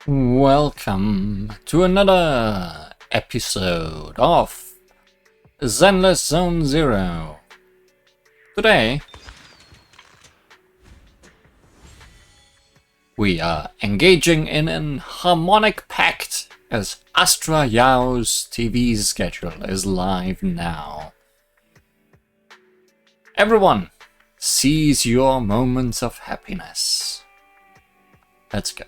Welcome to another episode of Zenless Zone Zero. Today, we are engaging in an harmonic pact as Astra-Yao's TV schedule is live now. Everyone, seize your moments of happiness. Let's go.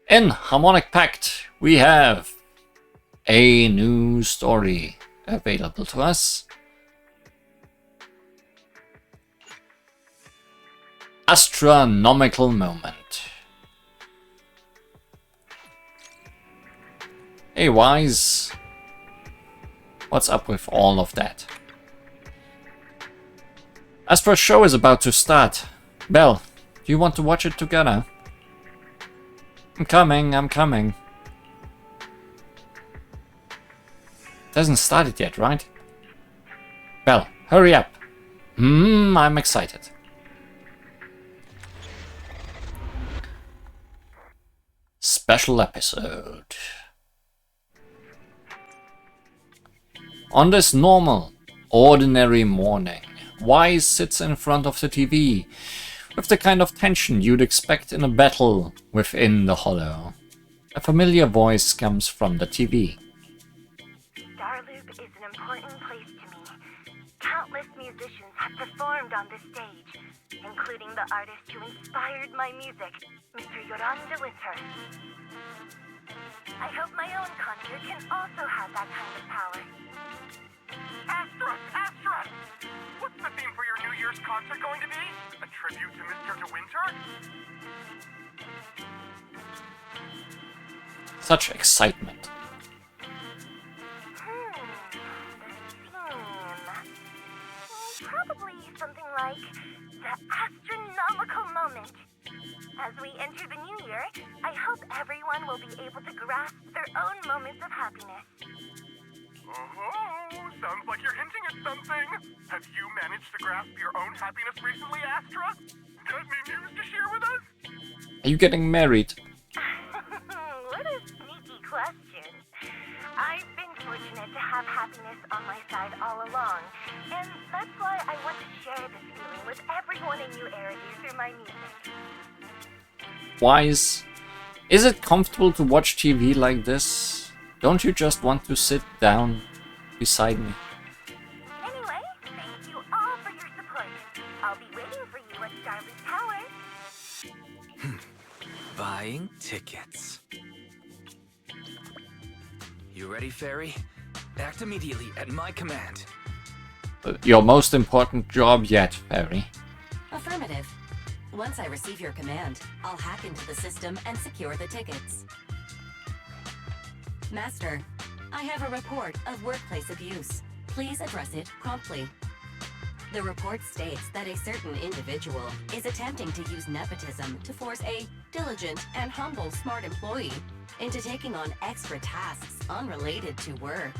In Harmonic Pact, we have a new story available to us. Astra-nomical moment. Hey Wise, what's up with all of that? Astra's show is about to start. Belle, do you want to watch it together? I'm coming. Hasn't started yet, right? Belle, hurry up. I'm excited. Special episode. On this normal, ordinary morning, Wise sits in front of the TV with the kind of tension you'd expect in a battle within the hollow. A familiar voice comes from the TV. Starloop is an important place to me. Countless musicians have performed on this stage, including the artist who inspired my music, Mr. Yoran de Winter. I hope my own concert can also have that kind of power. Astra! What's the theme for your New Year's concert going to be? A tribute to Mr. De Winter? Such excitement. Probably something like the Astra-nomical moment. As we enter the new year, I hope everyone will be able to grasp their own moments of happiness. Oh, sounds like you're hinting at something. Have you managed to grasp your own happiness recently, Astra? Got any news to share with us? Are you getting married? What a sneaky question. I've been fortunate to have happiness on my side all along, and that's why I want to share this feeling with everyone in New Eridu through my music. Wise, is it comfortable to watch TV like this? Don't you just want to sit down beside me? Anyway, thank you all for your support. I'll be waiting for you at Starloop Tower. Buying tickets. You ready, Fairy? Act immediately at my command. Your most important job yet, Fairy. Affirmative. Once I receive your command, I'll hack into the system and secure the tickets. Master, I have a report of workplace abuse. Please address it promptly. The report states that a certain individual is attempting to use nepotism to force a diligent and humble smart employee into taking on extra tasks unrelated to work.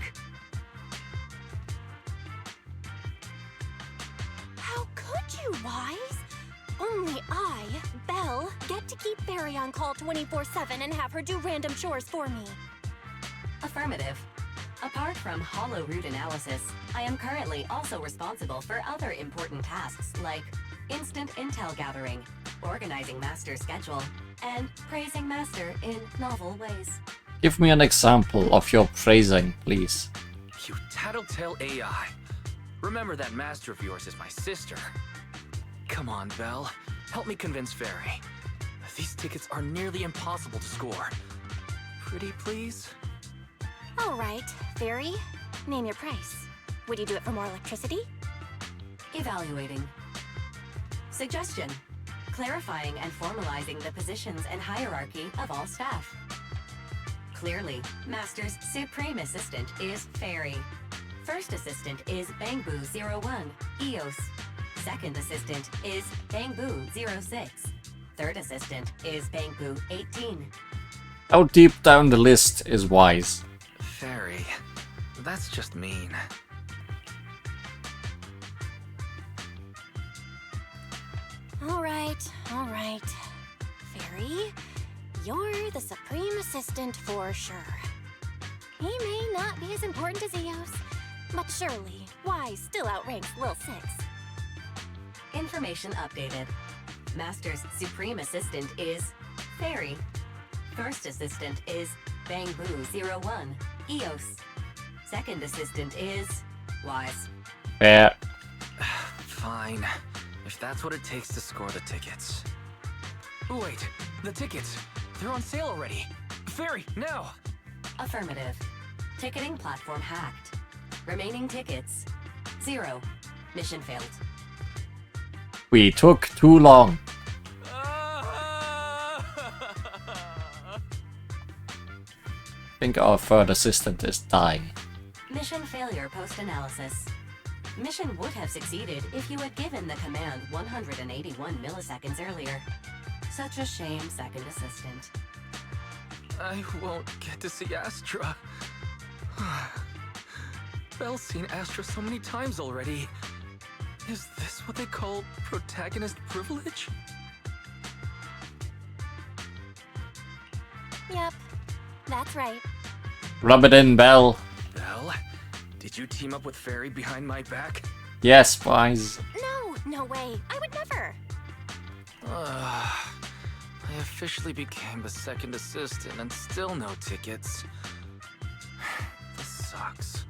How could you, Wise? Only I, Belle, get to keep Fairy on call 24/7 and have her do random chores for me. Affirmative. Apart from hollow root analysis, I am currently also responsible for other important tasks like instant intel gathering, organizing Master's schedule, and praising Master in novel ways. Give me an example of your praising, please. You tattletale AI. Remember that master of yours is my sister. Come on, Belle. Help me convince Fairy. These tickets are nearly impossible to score. Pretty please? All right, Fairy, name your price. Would you do it for more electricity? Evaluating. Suggestion. Clarifying and formalizing the positions and hierarchy of all staff. Clearly, Master's supreme assistant is Fairy. First assistant is Bangbu01, EOS. Second assistant is Bangbu06. Third assistant is Bangbu18. How deep down the list is Wise? Fairy, that's just mean. All right. Fairy, you're the supreme assistant for sure. He may not be as important as Eos, but surely Wise still outranks Lil Six. Information updated. Master's supreme assistant is Fairy. First assistant is Bangbu01, Eos. Second assistant is Wise. Fair. Fine. If that's what it takes to score the tickets. Wait, the tickets. They're on sale already. Fairy, now! Affirmative. Ticketing platform hacked. Remaining tickets 0. Mission failed. We took too long. I think our third assistant is dying. Mission failure post-analysis. Mission would have succeeded if you had given the command 181 milliseconds earlier. Such a shame, second assistant. I won't get to see Astra. Belle's seen Astra so many times already. Is this what they call protagonist privilege? Yep, that's right. Rub it in, Belle. Belle, did you team up with Fairy behind my back? Yes, Wise. No way. I would never. I officially became the second assistant and still no tickets. This sucks.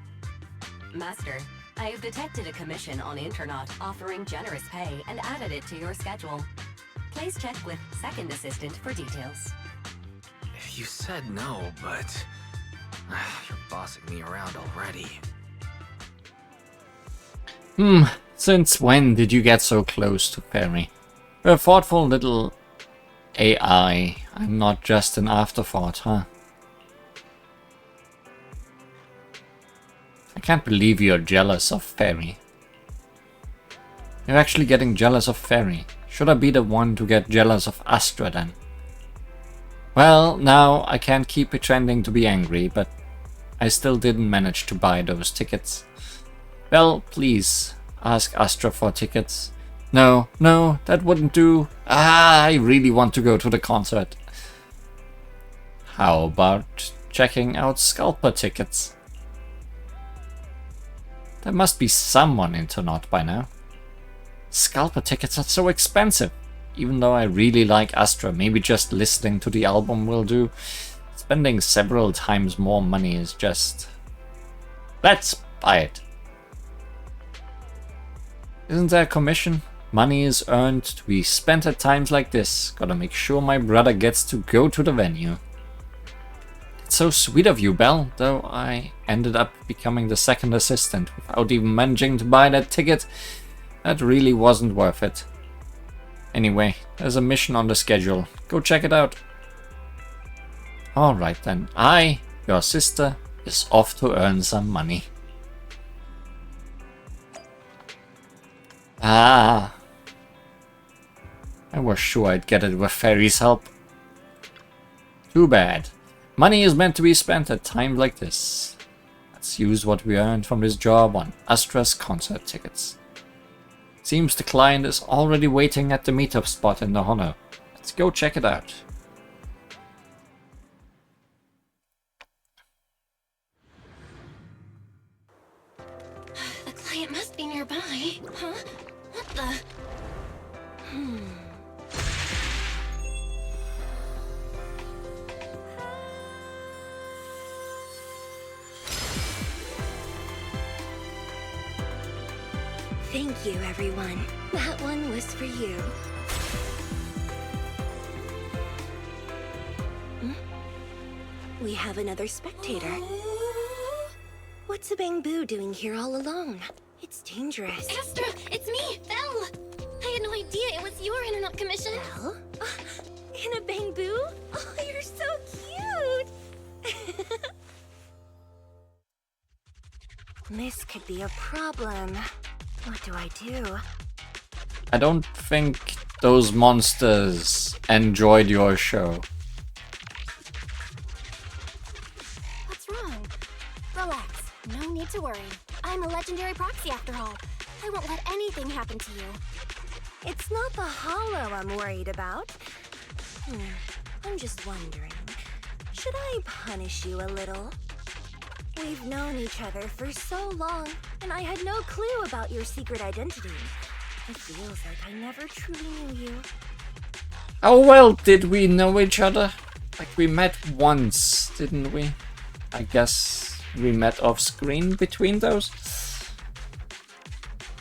Master, I have detected a commission on Internaut offering generous pay and added it to your schedule. Please check with second assistant for details. You said no, but you're bossing me around already. Since when did you get so close to Fairy? You're a thoughtful little AI. I'm not just an afterthought, huh? I can't believe you're jealous of Fairy. You're actually getting jealous of Fairy. Should I be the one to get jealous of Astra then? Well, now I can't keep pretending to be angry, but I still didn't manage to buy those tickets. Well, please, ask Astra for tickets. No, that wouldn't do. I really want to go to the concert. How about checking out scalper tickets? There must be someone Internaut by now. Scalper tickets are so expensive. Even though I really like Astra, maybe just listening to the album will do. Spending several times more money is just... Let's buy it. Isn't there a commission? Money is earned to be spent at times like this. Gotta make sure my brother gets to go to the venue. It's so sweet of you, Belle, though I ended up becoming the second assistant without even managing to buy that ticket. That really wasn't worth it. Anyway, there's a mission on the schedule. Go check it out. Alright then, your sister, is off to earn some money. I was sure I'd get it with Fairy's help. Too bad. Money is meant to be spent at times like this. Let's use what we earned from this job on Astra's concert tickets. Seems the client is already waiting at the meetup spot in the Hollow. Let's go check it out. The client must be nearby. Huh? What the? Thank you, everyone. That one was for you. We have another spectator. What's a Bangbu doing here all alone? It's dangerous. Astra, it's me, Belle. I had no idea it was your internet commission. Belle? In a Bangbu? Oh, you're so cute! This could be a problem. What do I do? I don't think those monsters enjoyed your show. What's wrong? Relax. No need to worry. I'm a legendary proxy after all. I won't let anything happen to you. It's not the hollow I'm worried about. I'm just wondering, should I punish you a little? We've known each other for so long, and I had no clue about your secret identity. It feels like I never truly knew you. How well did we know each other? Like, we met once, didn't we? I guess we met off screen between those.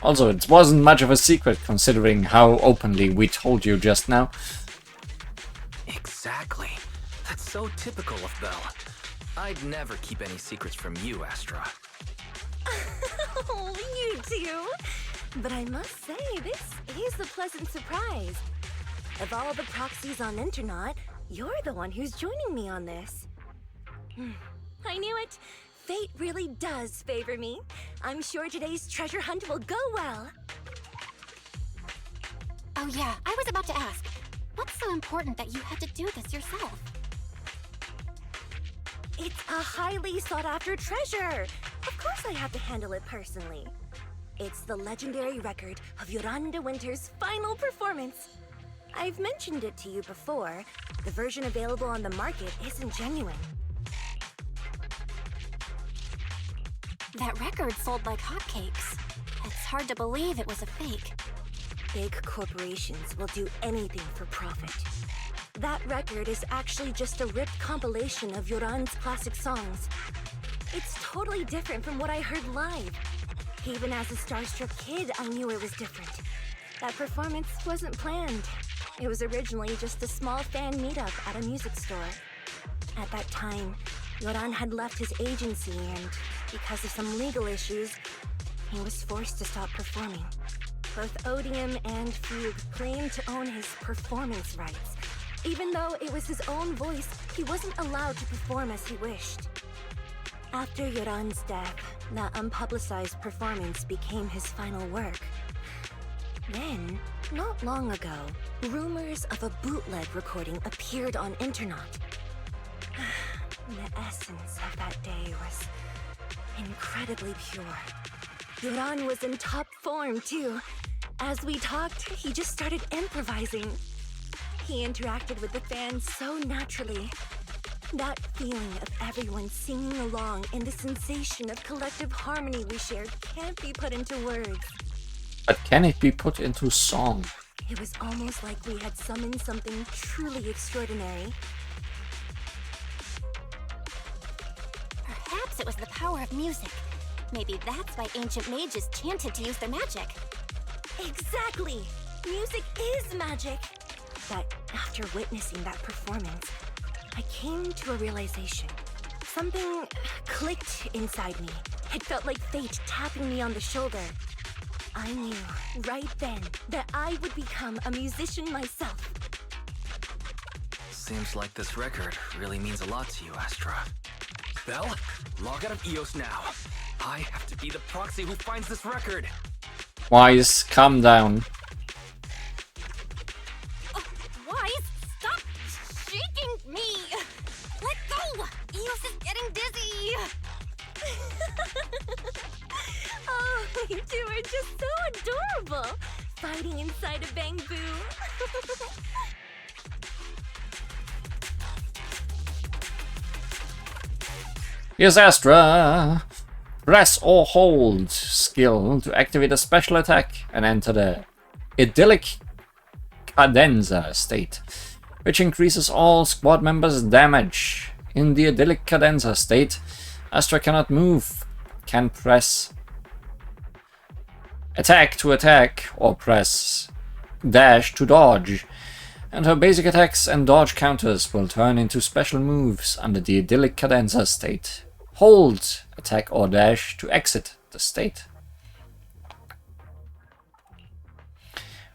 Also, it wasn't much of a secret considering how openly we told you just now. Exactly. That's so typical of Belle. I'd never keep any secrets from you, Astra. Oh, you too. But I must say, this is a pleasant surprise. Of all the proxies on Internet, you're the one who's joining me on this. I knew it. Fate really does favor me. I'm sure today's treasure hunt will go well. Oh yeah, I was about to ask. What's so important that you had to do this yourself? It's a highly sought-after treasure. Of course I have to handle it personally. It's the legendary record of Yolanda Winter's final performance. I've mentioned it to you before. The version available on the market isn't genuine. That record sold like hotcakes. It's hard to believe it was a fake. Big corporations will do anything for profit. That record is actually just a ripped compilation of Yoran's classic songs. It's totally different from what I heard live. Even as a starstruck kid, I knew it was different. That performance wasn't planned. It was originally just a small fan meetup at a music store. At that time, Yoran had left his agency and, because of some legal issues, he was forced to stop performing. Both Odium and Fugue claimed to own his performance rights. Even though it was his own voice, he wasn't allowed to perform as he wished. After Yoran's death, that unpublicized performance became his final work. Then, not long ago, rumors of a bootleg recording appeared on Internet. The essence of that day was incredibly pure. Yoran was in top form, too. As we talked, he just started improvising. He interacted with the fans so naturally. That feeling of everyone singing along and the sensation of collective harmony we shared can't be put into words. But can it be put into song? It was almost like we had summoned something truly extraordinary. Perhaps it was the power of music. Maybe that's why ancient mages chanted to use their magic. Exactly! Music is magic! But after witnessing that performance, I came to a realization. Something clicked inside me. It felt like fate tapping me on the shoulder. I knew right then that I would become a musician myself. Seems like this record really means a lot to you, Astra. Belle, log out of EOS now. I have to be the proxy who finds this record. Wise, calm down. Wise, stop shaking me! Let go! EOS is getting dizzy! Oh, you two are just so adorable! Fighting inside a bamboo. Here's Astra. Press or hold skill to activate a special attack and enter the idyllic cadenza state, which increases all squad members' damage. In the idyllic cadenza state, Astra cannot move, can press attack to attack or press dash to dodge, and her basic attacks and dodge counters will turn into special moves under the idyllic cadenza state. Hold, attack or dash to exit the state.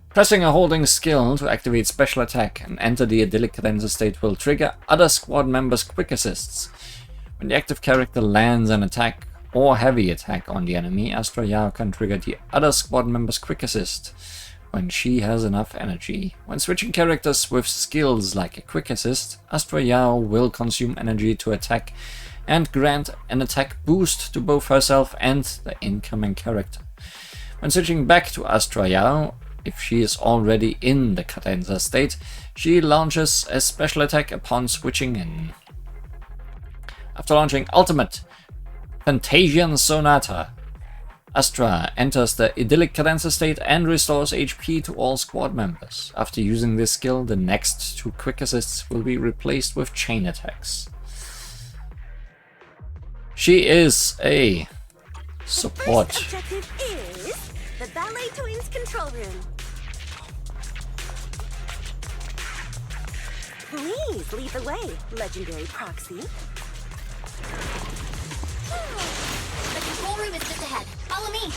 Pressing a holding skill to activate special attack and enter the idyllic cadenza state will trigger other squad members' quick assists. When the active character lands an attack or heavy attack on the enemy, Astra Yao can trigger the other squad member's quick assist when she has enough energy. When switching characters with skills like a quick assist, Astra Yao will consume energy to attack and grant an attack boost to both herself and the incoming character. When switching back to Astra Yao, If she is already in the cadenza state, she launches a special attack upon switching in. After launching Ultimate Fantasian Sonata, Astra enters the idyllic cadenza state and restores HP to all squad members. After using this skill, the next 2 quick assists will be replaced with chain attacks. She is a support. The first objective is the Ballet Twins control room. Please lead the way, legendary proxy. The control room is just ahead. Follow me.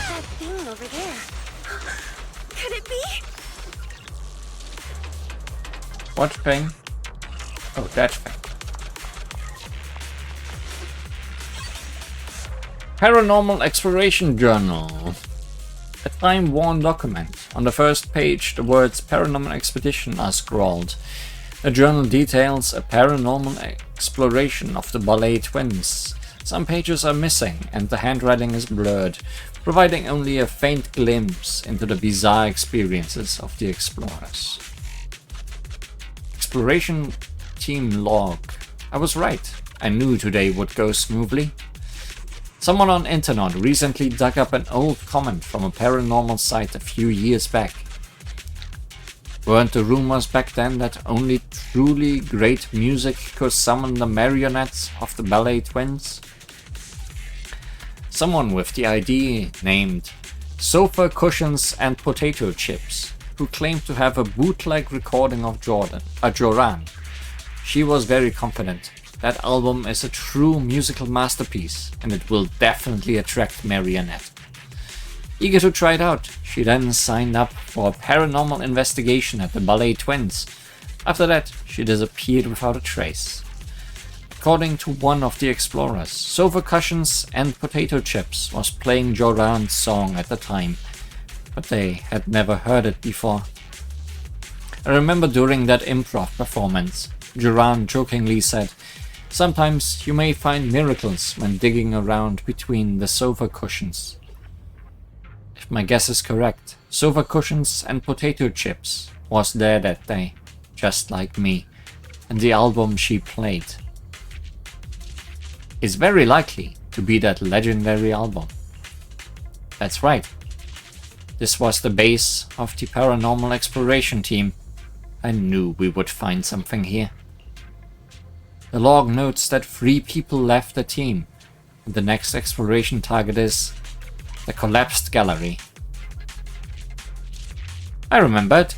That thing over there. Could it be? What thing? Oh, that thing. Paranormal Exploration Journal. A time-worn document. On the first page, the words Paranormal Expedition are scrawled. The journal details a paranormal exploration of the Ballet Twins. Some pages are missing and the handwriting is blurred, providing only a faint glimpse into the bizarre experiences of the explorers. Exploration Team Log. I was right. I knew today would go smoothly. Someone on internet recently dug up an old comment from a paranormal site a few years back. Weren't the rumors back then that only truly great music could summon the marionettes of the Ballet Twins? Someone with the ID named Sofa Cushions and Potato Chips, who claimed to have a bootleg recording of Joran. She was very confident. That album is a true musical masterpiece, and it will definitely attract Marionette. Eager to try it out, she then signed up for a paranormal investigation at the Ballet Twins. After that, she disappeared without a trace. According to one of the explorers, Sofa Cushions and Potato Chips was playing Joran's song at the time, but they had never heard it before. I remember during that improv performance, Joran jokingly said, "Sometimes you may find miracles when digging around between the sofa cushions." If my guess is correct, Sofa Cushions and Potato Chips was there that day, just like me, and the album she played is very likely to be that legendary album. That's right. This was the base of the Paranormal Exploration Team. I knew we would find something here. The log notes that 3 people left the team, and the next exploration target is the collapsed gallery. I remembered.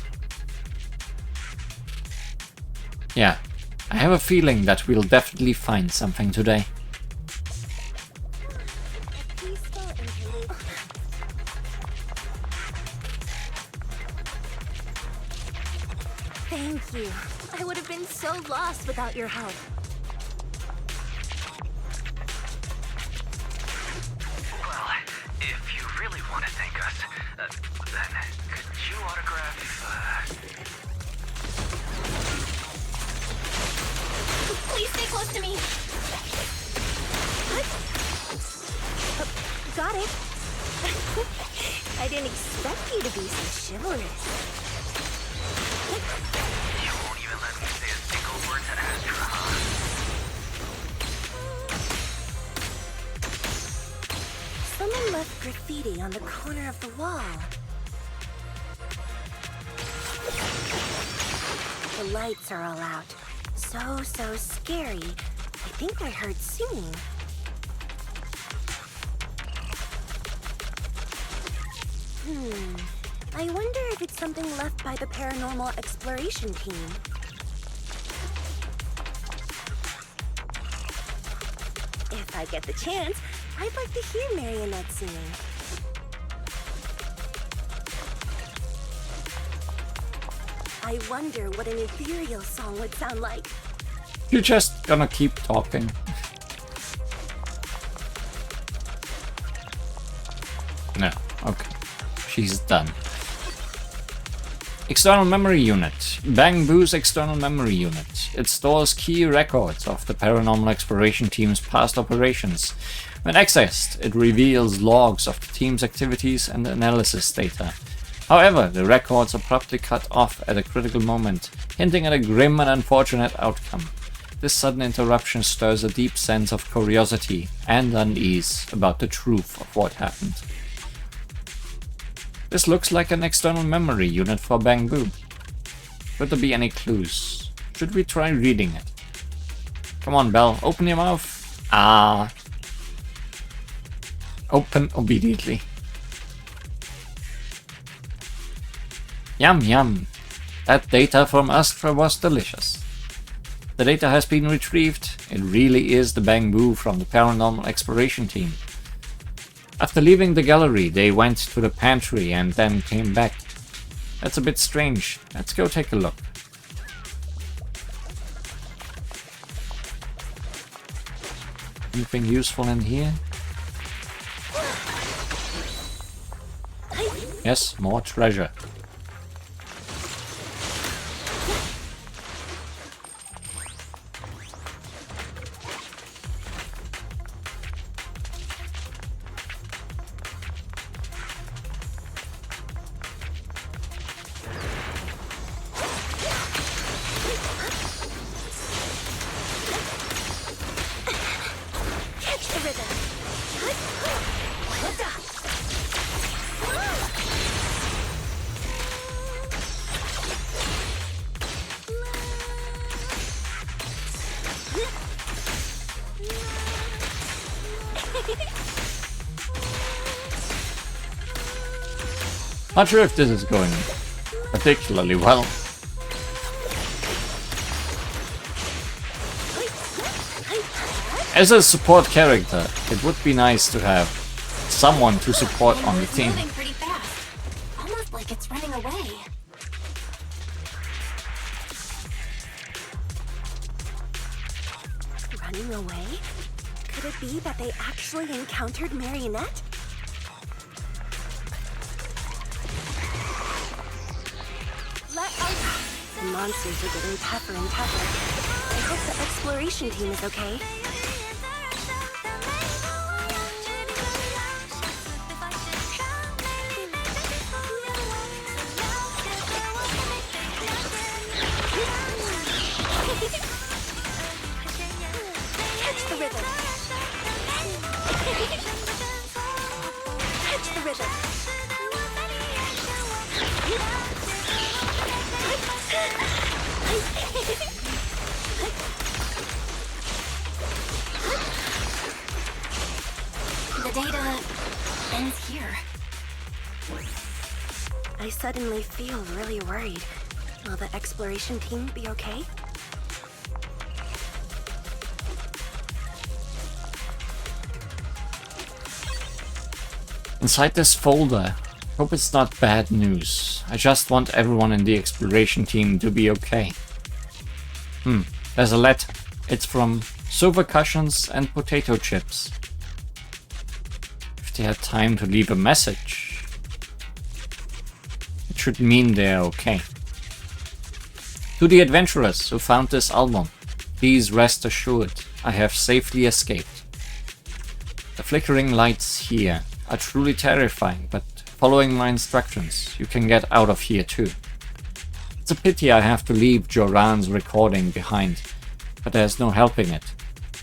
Yeah, I have a feeling that we'll definitely find something today. Thank you. I would have been so lost without your help. Well, if you really want to thank us, then could you autograph, Please stay close to me. What? Got it. I didn't expect you to be so chivalrous. You won't even let me say a single word to Astra, huh? Someone left graffiti on the corner of the wall. The lights are all out. So scary. I think I heard singing. I wonder if it's something left by the Paranormal Exploration Team. If I get the chance, I'd like to hear Marionette singing. I wonder what an Ethereal song would sound like. You're just gonna keep talking. No, okay. She's done. External memory unit. Bang Boo's external memory unit. It stores key records of the paranormal exploration team's past operations. When accessed, it reveals logs of the team's activities and analysis data. However, the records are abruptly cut off at a critical moment, hinting at a grim and unfortunate outcome. This sudden interruption stirs a deep sense of curiosity and unease about the truth of what happened. This looks like an external memory unit for Bang Boo. Could there be any clues? Should we try reading it? Come on, Belle, open your mouth. Ah. Open obediently. Yum yum. That data from Astra was delicious. The data has been retrieved. It really is the Bang Boo from the paranormal exploration team. After leaving the gallery, they went to the pantry and then came back. That's a bit strange. Let's go take a look. Anything useful in here? Yes, more treasure. Not sure if this is going particularly well. As a support character, it would be nice to have someone to support on the team. Moving pretty fast. Almost like it's running away. Running away? Could it be that they actually encountered Marionette? The monsters are getting tougher and tougher. I hope the exploration team is okay. Catch the rhythm. Catch the rhythm. The data ends here. I suddenly feel really worried. Will the exploration team be okay? Inside this folder, hope it's not bad news. I just want everyone in the exploration team to be okay. There's a letter. It's from sofa cushions and potato chips. If they had time to leave a message, it should mean they're okay. To the adventurers who found this album, please rest assured I have safely escaped. The flickering lights here are truly terrifying, but following my instructions, you can get out of here too. It's a pity I have to leave Joran's recording behind, but there's no helping it.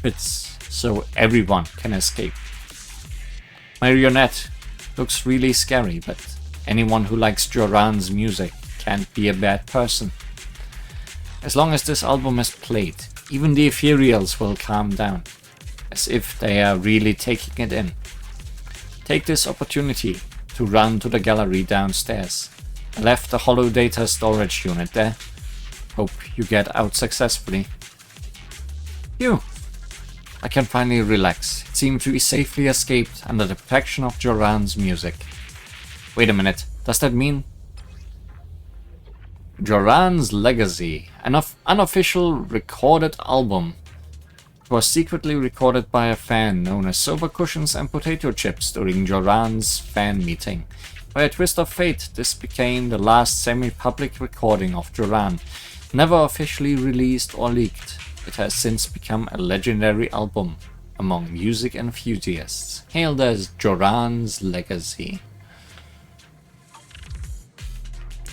It's so everyone can escape. Marionette looks really scary, but anyone who likes Joran's music can't be a bad person. As long as this album is played, even the Ethereals will calm down, as if they are really taking it in. Take this opportunity to run to the gallery downstairs. I left the hollow data storage unit there. Hope you get out successfully. Phew! I can finally relax. It seemed to be safely escaped under the protection of Joran's music. Wait a minute, does that mean... Joran's Legacy, an unofficial recorded album. It was secretly recorded by a fan known as Soba Cushions and Potato Chips during Joran's fan meeting. By a twist of fate, this became the last semi-public recording of Joran, never officially released or leaked. It has since become a legendary album among music enthusiasts, hailed as Joran's Legacy.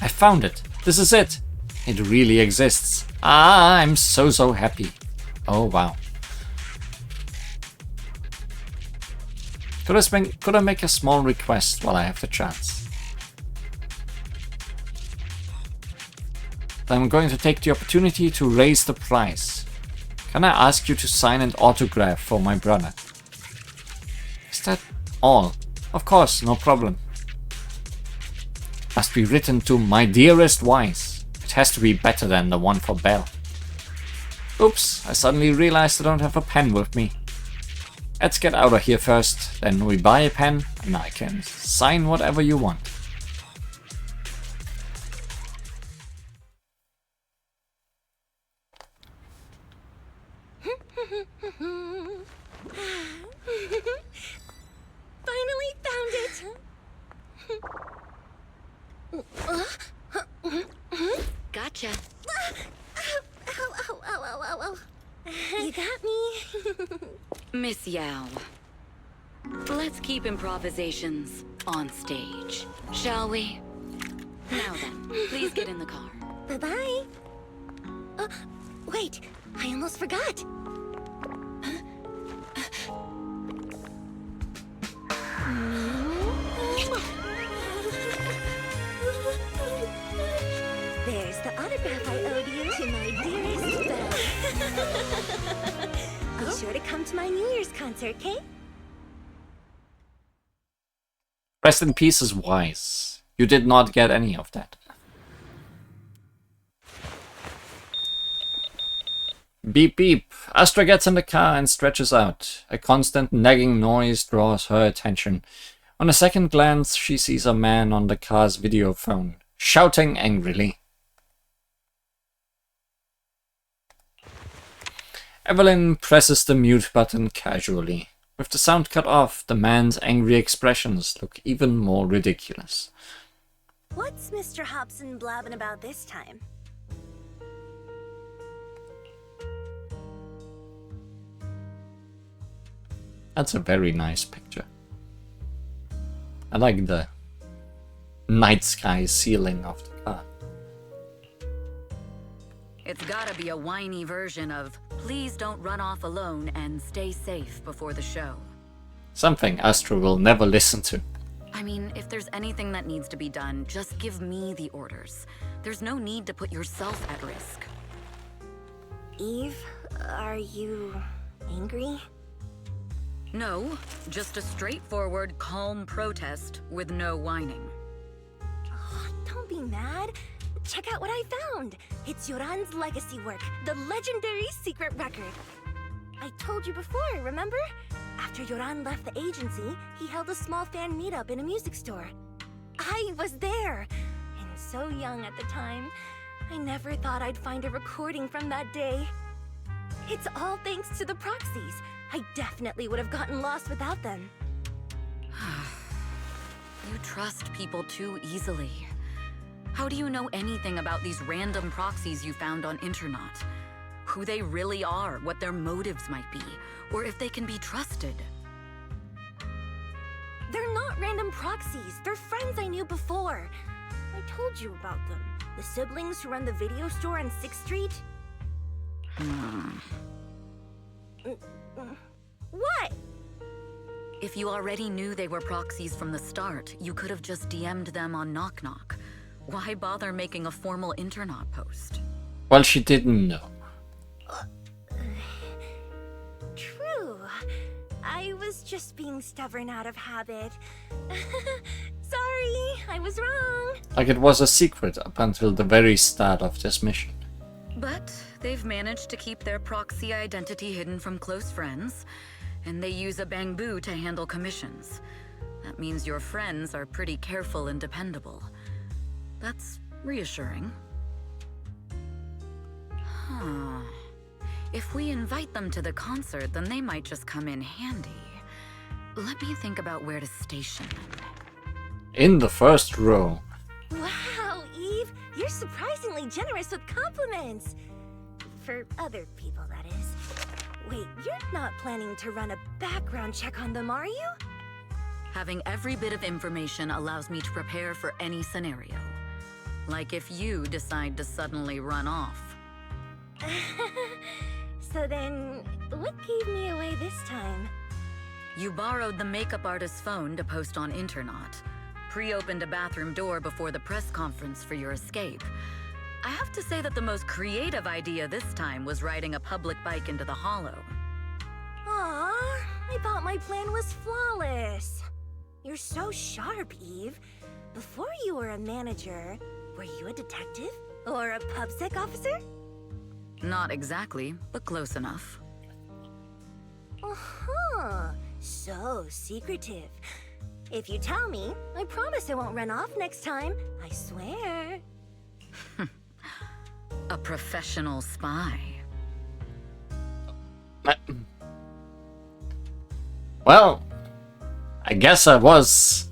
I found it! This is it! It really exists. Ah, I'm so happy. Oh wow. Could I make a small request while I have the chance? I'm going to take the opportunity to raise the price. Can I ask you to sign an autograph for my brother? Is that all? Of course, no problem. Must be written to my dearest Wise. It has to be better than the one for Belle. Oops, I suddenly realized I don't have a pen with me. Let's get out of here first, then we buy a pen and I can sign whatever you want. Finally found it! Gotcha. Ow. You got me. Miss Yao. Let's keep improvisations on stage, shall we? Now then, please get in the car. Bye-bye. Wait, I almost forgot. There's the autograph I owed you to my dearest Belle. Be sure to come to my New Year's concert, okay? Rest in peace is Wise. You did not get any of that. Beep beep. Astra gets in the car and stretches out. A constant nagging noise draws her attention. On a second glance, she sees a man on the car's video phone, shouting angrily. Evelyn presses the mute button casually. With the sound cut off, the man's angry expressions look even more ridiculous. What's Mr. Hobson blabbing about this time? That's a very nice picture. I like the night sky ceiling of the car. It's gotta be a whiny version of "Please don't run off alone and stay safe before the show." Something Astra will never listen to. I mean, if there's anything that needs to be done, just give me the orders. There's no need to put yourself at risk. Eve, are you angry? No, just a straightforward, calm protest with no whining. Oh, don't be mad. Check out what I found. It's Yoran's legacy work, the legendary secret record. I told you before, remember? After Yoran left the agency, he held a small fan meetup in a music store. I was there, and so young at the time. I never thought I'd find a recording from that day. It's all thanks to the proxies. I definitely would have gotten lost without them. You trust people too easily. How do you know anything about these random proxies you found on Internet? Who they really are, what their motives might be, or if they can be trusted? They're not random proxies. They're friends I knew before. I told you about them. The siblings who run the video store on 6th Street. What? If you already knew they were proxies from the start, you could have just DM'd them on Knock Knock. Why bother making a formal Internet post? Well, she didn't know. True. I was just being stubborn out of habit. Sorry, I was wrong. Like it was a secret up until the very start of this mission. But they've managed to keep their proxy identity hidden from close friends, and they use a bamboo to handle commissions. That means your friends are pretty careful and dependable. That's reassuring. If we invite them to the concert, then they might just come in handy. Let me think about where to station them. In the first row. Wow, Eve, you're surprisingly generous with compliments. For other people, that is. Wait, you're not planning to run a background check on them, are you? Having every bit of information allows me to prepare for any scenario. Like if you decide to suddenly run off. So then, what gave me away this time? You borrowed the makeup artist's phone to post on Internaut. Pre-opened a bathroom door before the press conference for your escape. I have to say that the most creative idea this time was riding a public bike into the hollow. Aw, I thought my plan was flawless. You're so sharp, Eve. Before you were a manager, were you a detective? Or a PubSec officer? Not exactly, but close enough. Uh-huh. So secretive. If you tell me, I promise I won't run off next time. I swear. A professional spy. Well, I guess I was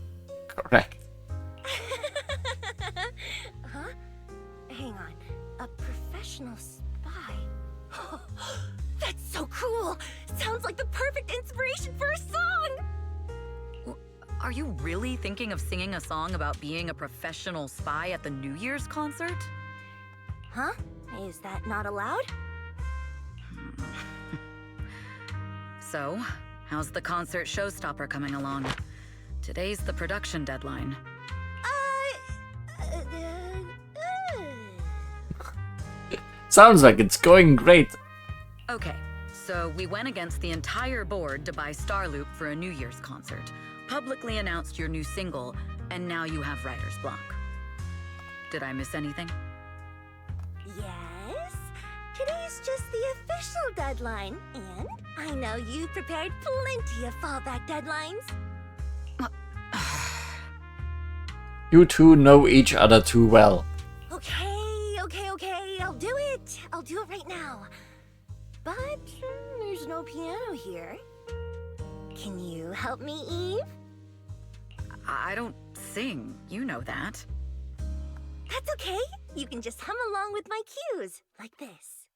correct. Huh? Hang on. A professional spy? That's so cool! Sounds like the perfect inspiration for a song! Are you really thinking of singing a song about being a professional spy at the New Year's concert? Huh? Is that not allowed? So, how's the concert showstopper coming along? Today's the production deadline. Sounds like it's going great. Okay, so we went against the entire board to buy Starloop for a New Year's concert, publicly announced your new single, and now you have writer's block. Did I miss anything? Yes? Today's just the official deadline, and I know you prepared plenty of fallback deadlines. You two know each other too well. Okay, I'll do it. I'll do it right now. But there's no piano here. Can you help me, Eve? I don't sing, you know that. That's okay. You can just hum along with my cues, like this.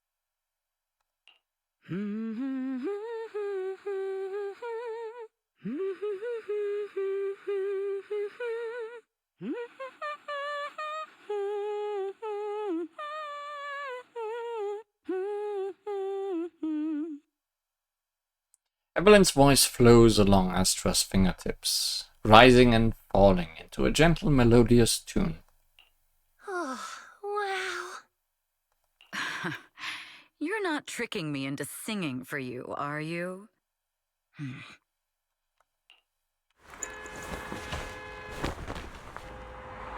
Evelyn's voice flows along Astra's fingertips, rising and falling into a gentle melodious tune. Oh, wow. You're not tricking me into singing for you, are you?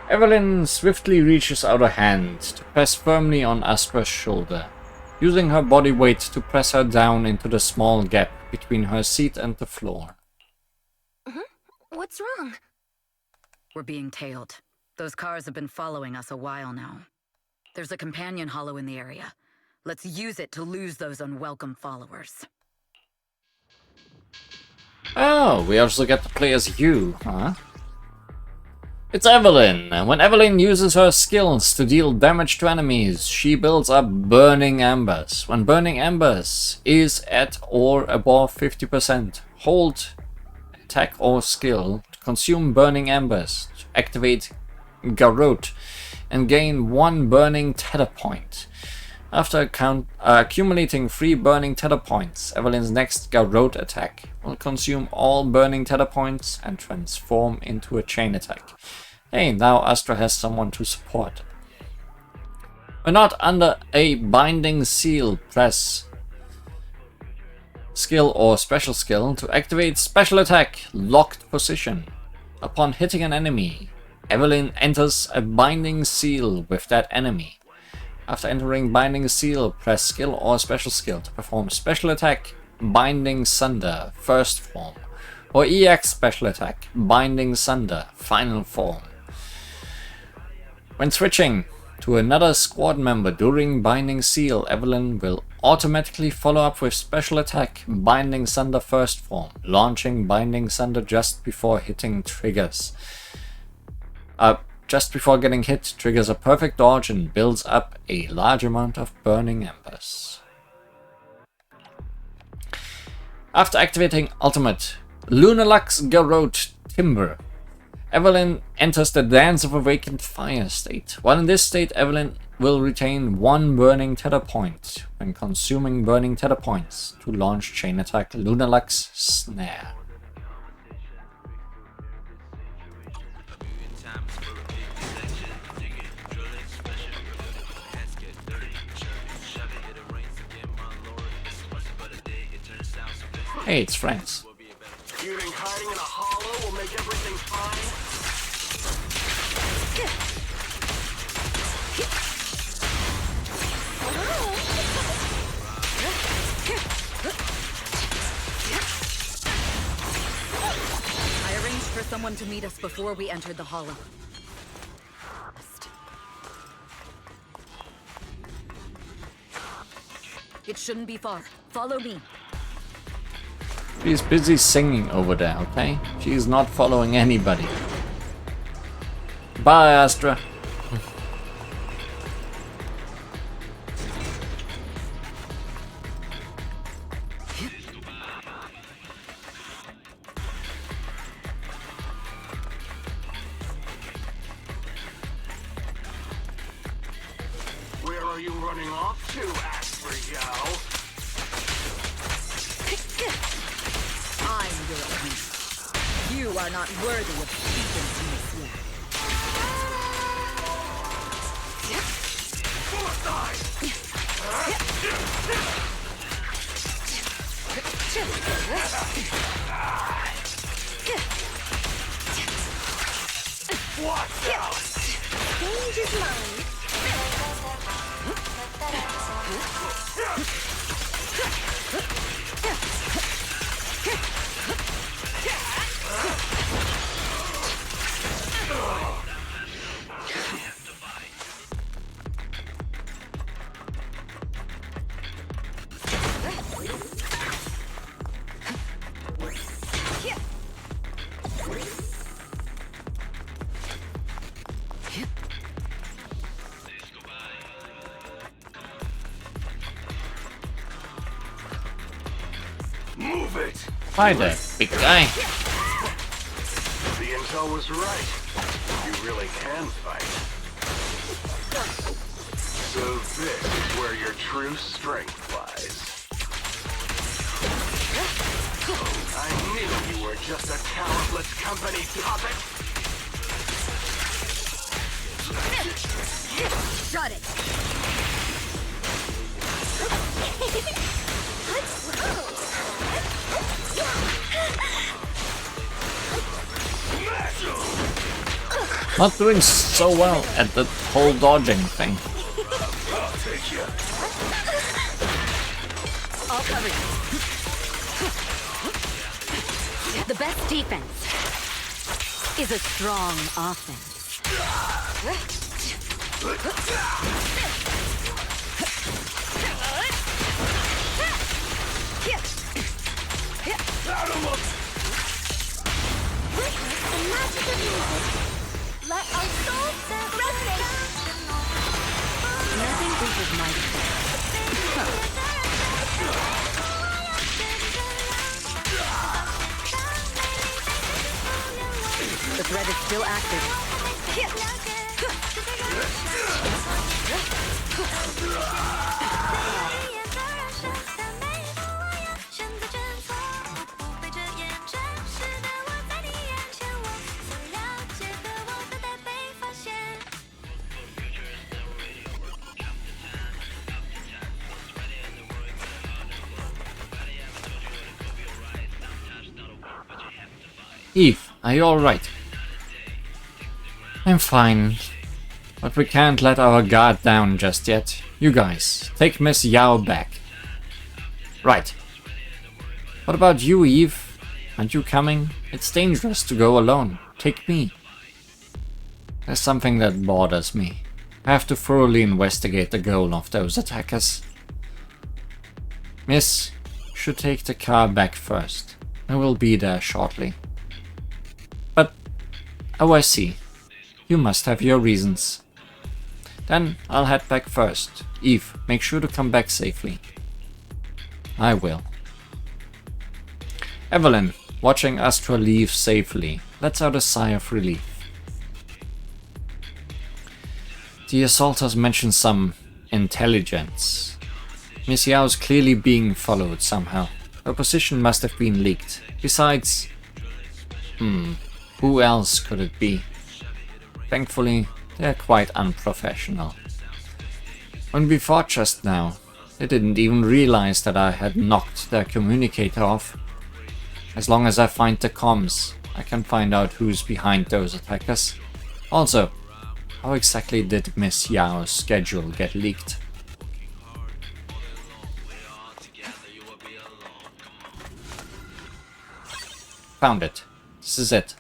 Evelyn swiftly reaches out a hand to press firmly on Astra's shoulder, using her body weight to press her down into the small gap between her seat and the floor. What's wrong? We're being tailed. Those cars have been following us a while now. There's a companion hollow in the area. Let's use it to lose those unwelcome followers. Oh, we also get to play as you, huh? It's Evelyn, and when Evelyn uses her skills to deal damage to enemies, she builds up Burning Embers. When Burning Embers is at or above 50%, hold attack or skill to consume Burning Embers, to activate Garrote, and gain 1 Burning Tether Point. After accumulating 3 Burning Tether Points, Evelyn's next Garrote attack will consume all Burning Tether Points and transform into a chain attack. Hey, now Astra has someone to support. When not under a binding seal, press skill or special skill to activate special attack locked position. Upon hitting an enemy, Evelyn enters a binding seal with that enemy. After entering binding seal, press skill or special skill to perform special attack Binding Sunder first form, or EX special attack Binding Sunder final form. When switching, to another squad member during Binding Seal, Evelyn will automatically follow up with special attack Binding Sunder first form, launching Binding Sunder just before hitting triggers. Just before getting hit, triggers a perfect dodge and builds up a large amount of burning embers. After activating Ultimate Lunalux Garrote Timber, Evelyn enters the Dance of Awakened Fire state. While in this state, Evelyn will retain 1 burning tether point when consuming burning tether points to launch chain attack Lunalux Snare. Hey, it's friends. You think hiding in a hollow will make everything fine? I arranged for someone to meet us before we entered the hollow. It shouldn't be far. Follow me. She's busy singing over there, okay? She's not following anybody. Bye, Astra. Where are you running off to, Astra-nomical? I'm your opponent. You are not worthy of speaking to me, Slack. What's out? Change his mind. Move it! Hi there, big guy. The intel was right. You really can fight. So this is where your true strength lies. I knew you were just a talentless company puppet. Shut it! Not doing so well at the whole dodging thing. I'll take you. I'll cover you. The best defense is a strong offense. The magic of music. Let our souls resonate. Nothing reaches my The threat is still active. Eve, are you alright? I'm fine. But we can't let our guard down just yet. You guys, take Miss Yao back. Right. What about you, Eve? Aren't you coming? It's dangerous to go alone. Take me. There's something that bothers me. I have to thoroughly investigate the goal of those attackers. Miss, should take the car back first. I will be there shortly. But, oh I see. You must have your reasons. Then I'll head back first. Eve, make sure to come back safely. I will. Evelyn, watching Astra leave safely, lets out a sigh of relief. The assaulters mentioned some intelligence. Miss Yao's clearly being followed somehow. Her position must have been leaked. Besides... who else could it be? Thankfully, they're quite unprofessional. When we fought just now, they didn't even realize that I had knocked their communicator off. As long as I find the comms, I can find out who's behind those attackers. Also, how exactly did Miss Yao's schedule get leaked? Found it. This is it.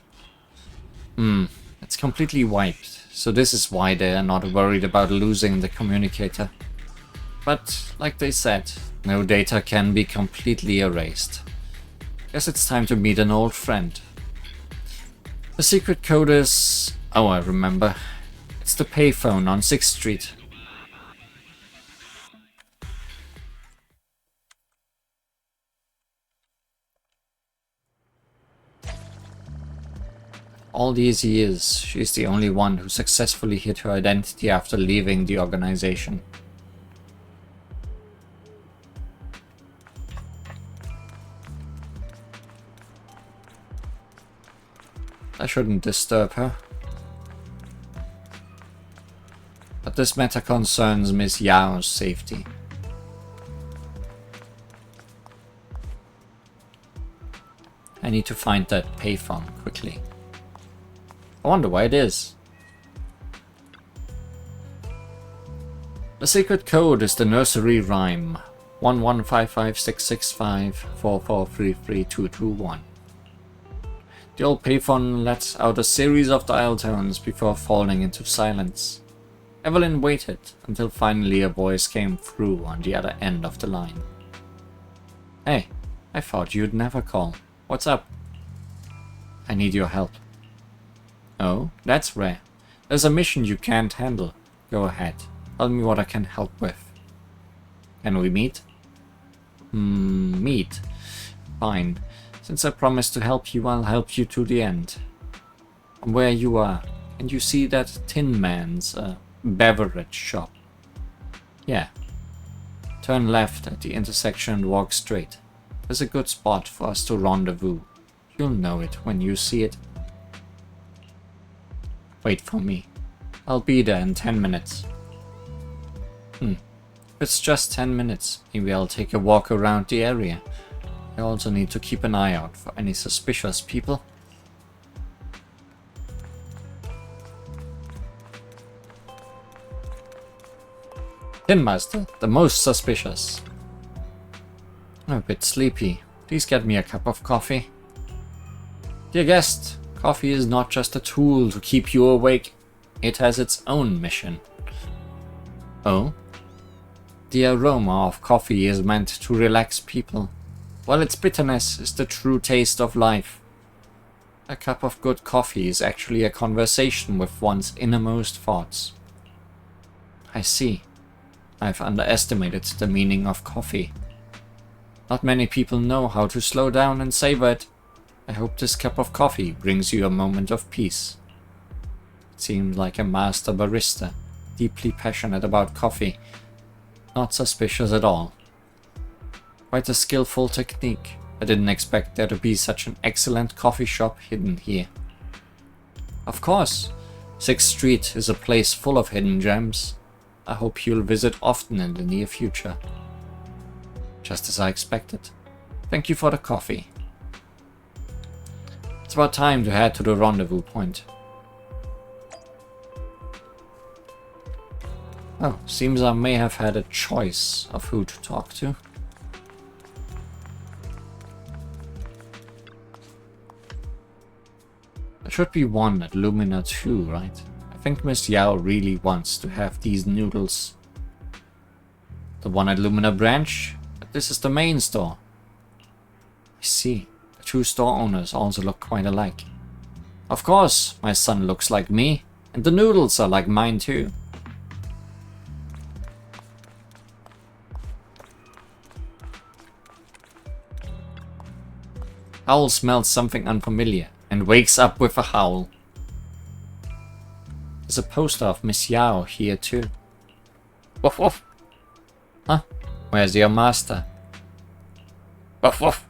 It's completely wiped, so this is why they are not worried about losing the communicator. But, like they said, no data can be completely erased. Guess it's time to meet an old friend. The secret code is... oh, I remember. It's the payphone on 6th Street. All these years, she's the only one who successfully hid her identity after leaving the organization. I shouldn't disturb her. But this matter concerns Miss Yao's safety. I need to find that payphone quickly. I wonder why it is. The secret code is the nursery rhyme 11556654433221. The old payphone lets out a series of dial tones before falling into silence. Evelyn waited until finally a voice came through on the other end of the line. Hey, I thought you'd never call. What's up? I need your help. Oh, that's rare. There's a mission you can't handle. Go ahead. Tell me what I can help with. Can we meet? Meet. Fine. Since I promised to help you, I'll help you to the end. From where you are, can you see that Tin Man's beverage shop? Yeah. Turn left at the intersection and walk straight. There's a good spot for us to rendezvous. You'll know it when you see it. Wait for me. I'll be there in 10 minutes. If it's just 10 minutes, maybe I'll take a walk around the area. I also need to keep an eye out for any suspicious people. Tin Master, the most suspicious. I'm a bit sleepy. Please get me a cup of coffee. Dear guest, coffee is not just a tool to keep you awake. It has its own mission. Oh? The aroma of coffee is meant to relax people, while its bitterness is the true taste of life. A cup of good coffee is actually a conversation with one's innermost thoughts. I see. I've underestimated the meaning of coffee. Not many people know how to slow down and savor it. I hope this cup of coffee brings you a moment of peace. It seemed like a master barista, deeply passionate about coffee. Not suspicious at all. Quite a skillful technique. I didn't expect there to be such an excellent coffee shop hidden here. Of course, 6th Street is a place full of hidden gems. I hope you'll visit often in the near future. Just as I expected. Thank you for the coffee. It's about time to head to the rendezvous point. Oh, seems I may have had a choice of who to talk to. There should be one at Lumina 2, right? I think Miss Yao really wants to have these noodles. The one at Lumina Branch? But this is the main store. I see. The two store owners also look quite alike. Of course, my son looks like me, and the noodles are like mine too. Howl smells something unfamiliar and wakes up with a howl. There's a poster of Miss Yao here too. Woof woof. Huh? Where's your master? Woof woof.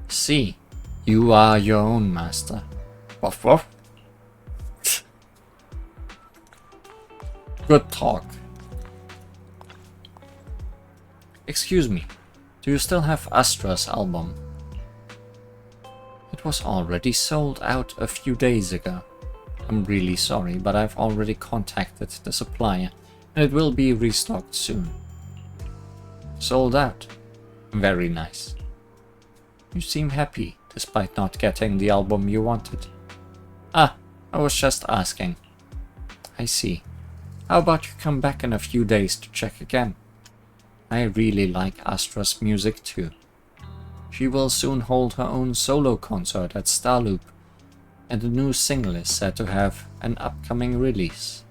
See, you are your own master. Woof woof. Good talk. Excuse me, do you still have Astra's album? It was already sold out a few days ago. I'm really sorry, but I've already contacted the supplier and it will be restocked soon. Sold out. Very nice. You seem happy, despite not getting the album you wanted. Ah, I was just asking. I see. How about you come back in a few days to check again? I really like Astra's music too. She will soon hold her own solo concert at Starloop, and the new single is said to have an upcoming release.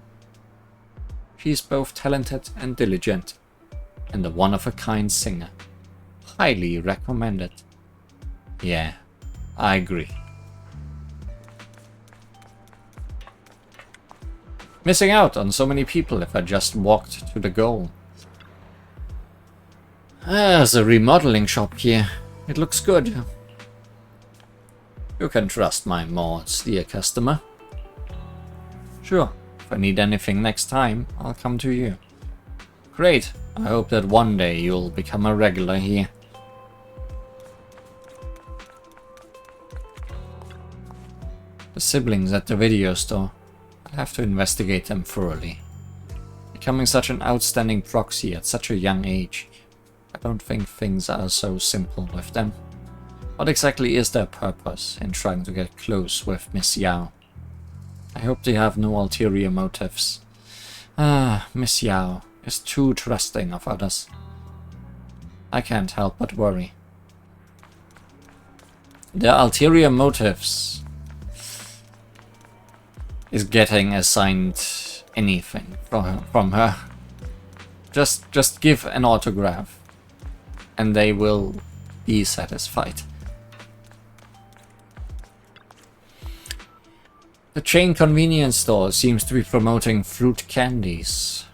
She is both talented and diligent, and a one-of-a-kind singer. Highly recommended. Yeah, I agree. Missing out on so many people if I just walked to the goal. There's a remodeling shop here. It looks good. You can trust my mods, dear customer. Sure, if I need anything next time, I'll come to you. Great, I hope that one day you'll become a regular here. The siblings at the video store. I'll have to investigate them thoroughly. Becoming such an outstanding proxy at such a young age. I don't think things are so simple with them. What exactly is their purpose in trying to get close with Miss Yao? I hope they have no ulterior motives. Ah, Miss Yao is too trusting of others. I can't help but worry. Their ulterior motives is getting assigned anything from her. Just give an autograph and they will be satisfied. The chain convenience store seems to be promoting fruit candies.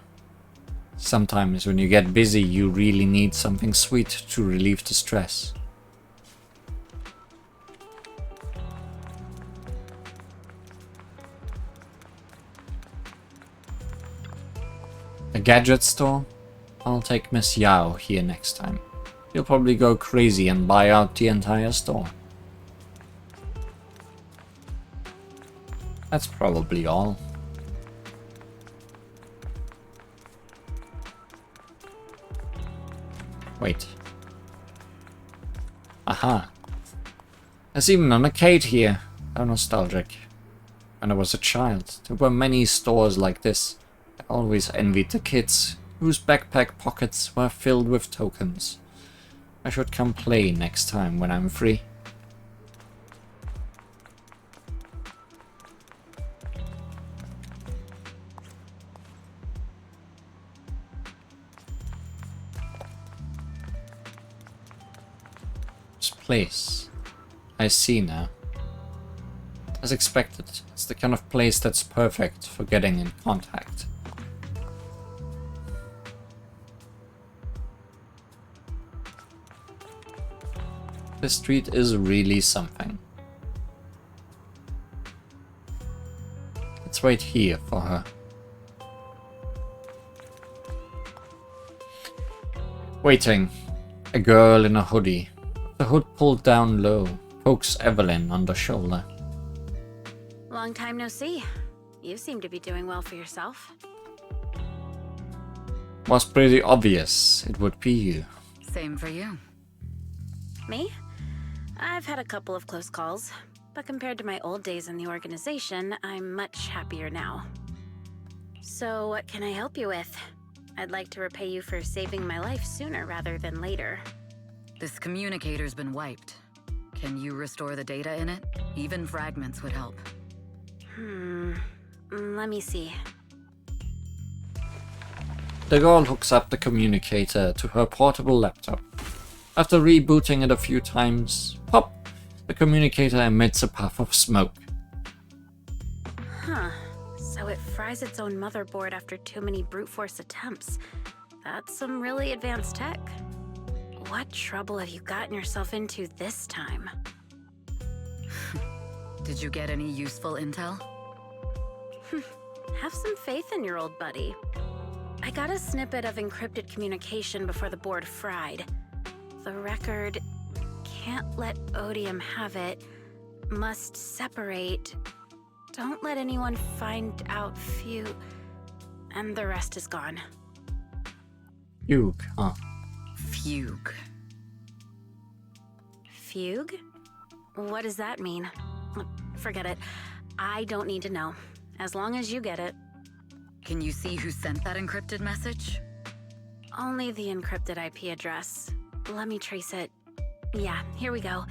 Sometimes when you get busy, you really need something sweet to relieve the stress. A gadget store? I'll take Miss Yao here next time. She'll probably go crazy and buy out the entire store. That's probably all. Wait. Aha. There's even an arcade here. How nostalgic. When I was a child, there were many stores like this. I always envied the kids, whose backpack pockets were filled with tokens. I should come play next time when I'm free. This place. I see now. As expected, it's the kind of place that's perfect for getting in contact. This street is really something. Let's wait here for her. Waiting. A girl in a hoodie. The hood pulled down low. Pokes Evelyn on the shoulder. Long time no see. You seem to be doing well for yourself. Was pretty obvious it would be you. Same for you. Me? I've had a couple of close calls. but compared to my old days in the organization, I'm much happier now. So what can I help you with? I'd like to repay you for saving my life sooner rather than later. This communicator's been wiped. Can you restore the data in it? Even fragments would help. Let me see. The girl hooks up the communicator to her portable laptop. After rebooting it a few times, pop, the communicator emits a puff of smoke. Huh. So it fries its own motherboard after too many brute force attempts. That's some really advanced tech. What trouble have you gotten yourself into this time? Did you get any useful intel? Have some faith in your old buddy. I got a snippet of encrypted communication before the board fried. The record can't let Odium have it. Must separate. Don't let anyone find out and the rest is gone. Fugue, huh? Fugue. Fugue? What does that mean? Forget it. I don't need to know. As long as you get it. Can you see who sent that encrypted message? Only the encrypted IP address. Let me trace it. Yeah, here we go.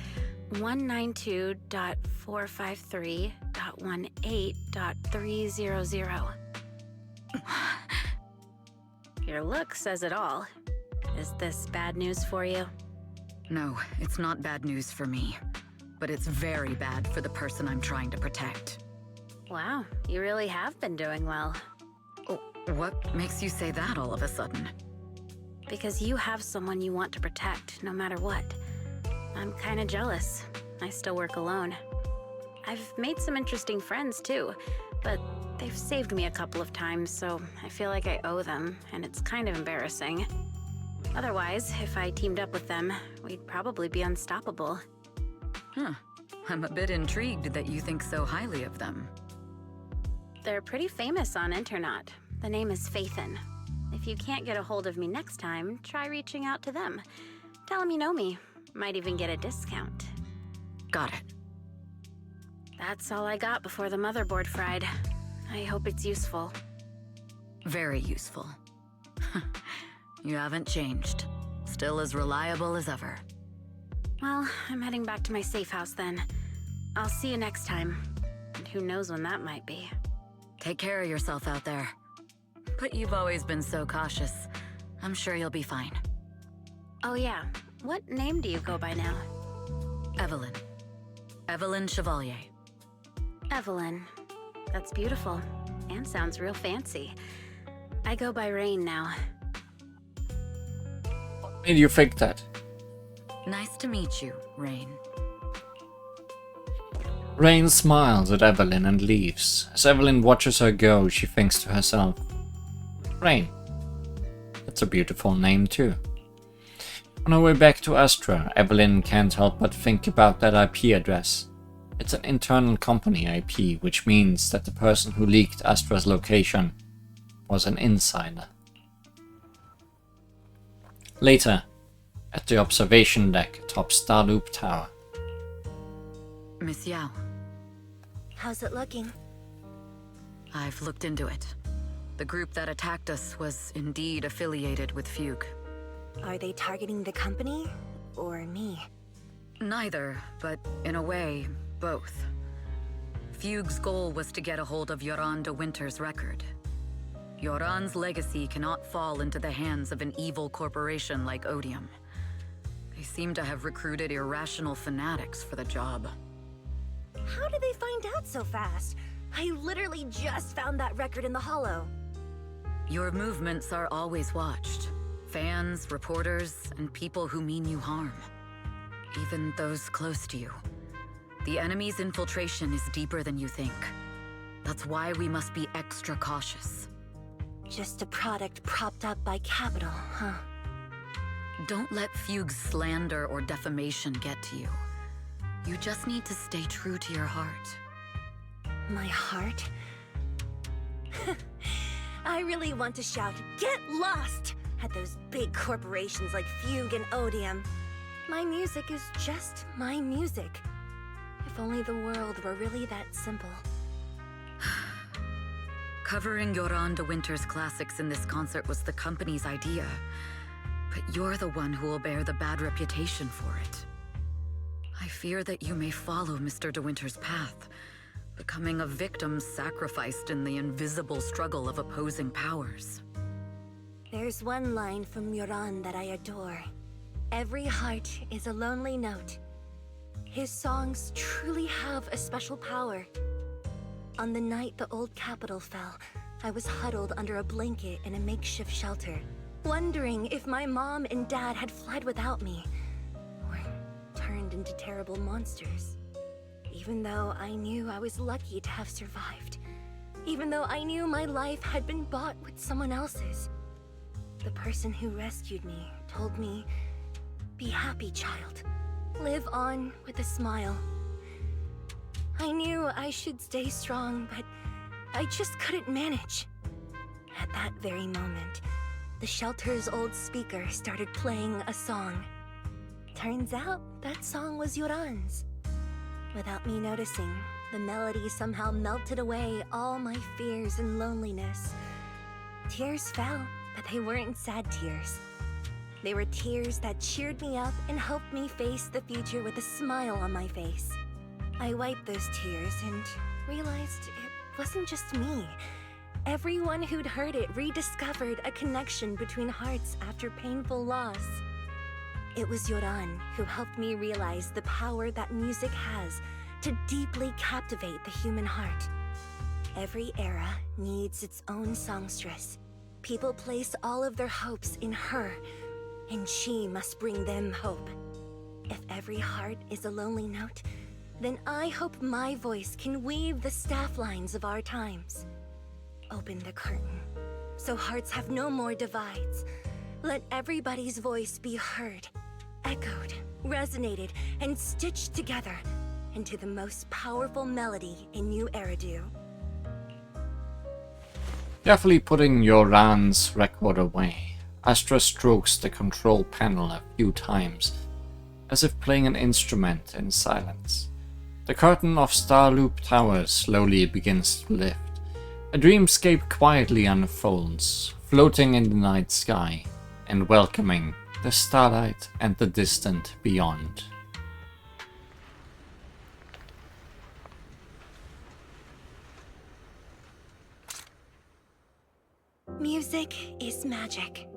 192.453.18.300. Your look says it all. Is this bad news for you? No, it's not bad news for me. But it's very bad for the person I'm trying to protect. Wow, you really have been doing well. Oh, what makes you say that all of a sudden? Because you have someone you want to protect, no matter what. I'm kinda jealous. I still work alone. I've made some interesting friends too, but they've saved me a couple of times, so I feel like I owe them, and it's kind of embarrassing. Otherwise, if I teamed up with them, we'd probably be unstoppable. Huh. I'm a bit intrigued that you think so highly of them. They're pretty famous on Internet. The name is Faithin. If you can't get a hold of me next time, try reaching out to them. Tell them you know me. Might even get a discount. Got it. That's all I got before the motherboard fried. I hope it's useful. Very useful. You haven't changed. Still as reliable as ever. Well, I'm heading back to my safe house then. I'll see you next time. And who knows when that might be. Take care of yourself out there. But you've always been so cautious. I'm sure you'll be fine. Oh yeah, what name do you go by now? Evelyn. Evelyn Chevalier. Evelyn. That's beautiful. And sounds real fancy. I go by Rain now. What made you think that? Nice to meet you, Rain. Rain smiles at Evelyn and leaves. As Evelyn watches her go, she thinks to herself, Rain. That's a beautiful name too. On her way back to Astra, Evelyn can't help but think about that IP address. It's an internal company IP, which means that the person who leaked Astra's location was an insider. Later, at the observation deck atop Starloop Tower. Miss Yao, How's it looking? I've looked into it. The group that attacked us was indeed affiliated with Fugue. Are they targeting the company or me? Neither, but in a way, both. Fugue's goal was to get a hold of Yoran de Winter's record. Yoran's legacy cannot fall into the hands of an evil corporation like Odium. They seem to have recruited irrational fanatics for the job. How did they find out so fast? I literally just found that record in the hollow. Your movements are always watched. Fans, reporters, and people who mean you harm. Even those close to you. The enemy's infiltration is deeper than you think. That's why we must be extra cautious. Just a product propped up by capital, huh? Don't let Fugue's slander or defamation get to you. You just need to stay true to your heart. My heart? I really want to shout, "Get lost!" at those big corporations like Fugue and Odium. My music is just my music. If If only the world were really that simple. Covering Yoran de Winter's classics in this concert was the company's idea. But you're the one who will bear the bad reputation for it. I fear that you may follow Mr. de Winter's path, becoming a victim sacrificed in the invisible struggle of opposing powers. There's one line from Yoran that I adore. Every heart is a lonely note. His songs truly have a special power. On the night the old capital fell, I was huddled under a blanket in a makeshift shelter, wondering if my mom and dad had fled without me, or turned into terrible monsters. Even though I knew I was lucky to have survived. Even though I knew my life had been bought with someone else's. The person who rescued me told me, "Be happy, child. Live on with a smile." I knew I should stay strong, but I just couldn't manage. At that very moment, the shelter's old speaker started playing a song. Turns out, that song was Yoran's. Without me noticing, the melody somehow melted away all my fears and loneliness. Tears fell, but they weren't sad tears. They were tears that cheered me up and helped me face the future with a smile on my face. I wiped those tears and realized it wasn't just me. Everyone who'd heard it rediscovered a connection between hearts after painful loss. It was Yoran who helped me realize the power that music has to deeply captivate the human heart. Every era needs its own songstress. People place all of their hopes in her, and she must bring them hope. If every heart is a lonely note, then I hope my voice can weave the staff lines of our times. Open the curtain, so hearts have no more divides. Let everybody's voice be heard, echoed, resonated, and stitched together into the most powerful melody in New Eridu. Carefully putting Yoran's record away, Astra strokes the control panel a few times, as if playing an instrument in silence. The curtain of Starloop Tower slowly begins to lift. A dreamscape quietly unfolds, floating in the night sky, and welcoming the starlight and the distant beyond. Music is magic.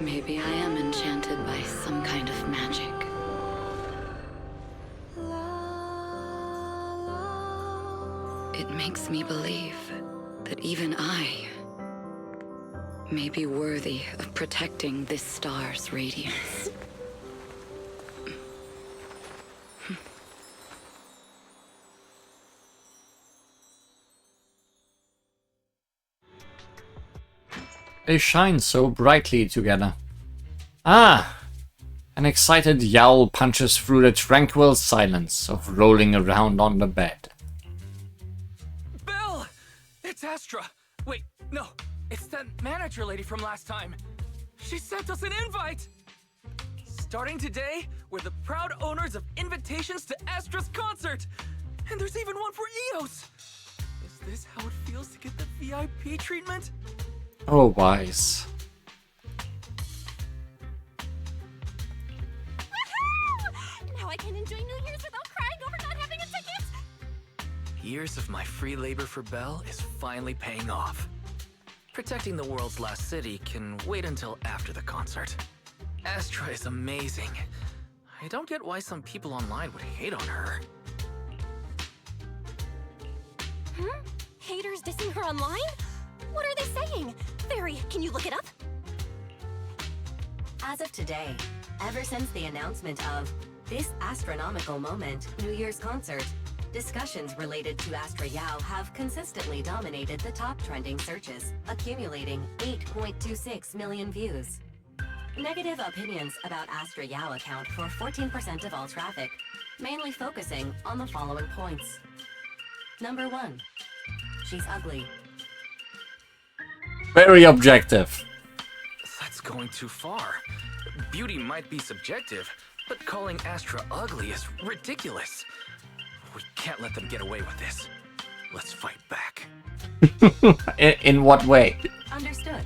Maybe I am enchanted by some kind of magic. It makes me believe that even I may be worthy of protecting this star's radiance. They shine so brightly together. Ah! An excited yowl punches through the tranquil silence of rolling around on the bed. Belle! It's Astra! Wait, no, it's that manager lady from last time. She sent us an invite! Starting today, we're the proud owners of invitations to Astra's concert! And there's even one for EOS! Is this how it feels to get the VIP treatment? Oh, wise. Woohoo! Now I can enjoy New Year's without crying over not having a ticket! Years of my free labor for Belle is finally paying off. Protecting the world's last city can wait until after the concert. Astra is amazing. I don't get why some people online would hate on her. Haters dissing her online? What are they saying? Fairy, can you look it up? As of today, ever since the announcement of this Astra-nomical moment New Year's concert, discussions related to Astra Yao have consistently dominated the top trending searches, accumulating 8.26 million views. Negative opinions about Astra Yao account for 14% of all traffic, mainly focusing on the following points. Number 1. She's ugly. Very objective. That's going too far. Beauty might be subjective, but calling Astra ugly is ridiculous. We can't let them get away with this. Let's fight back. In what way? Understood.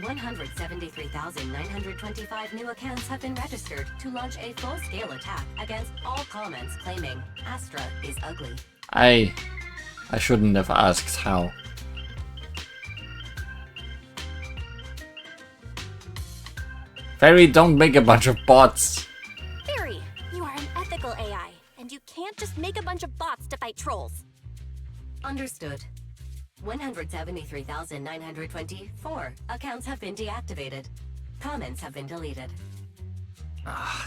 173,925 new accounts have been registered to launch a full-scale attack against all comments claiming Astra is ugly. I shouldn't have asked how. Fairy, don't make a bunch of bots. Fairy, you are an ethical AI, and you can't just make a bunch of bots to fight trolls. Understood. 173,924 accounts have been deactivated. Comments have been deleted.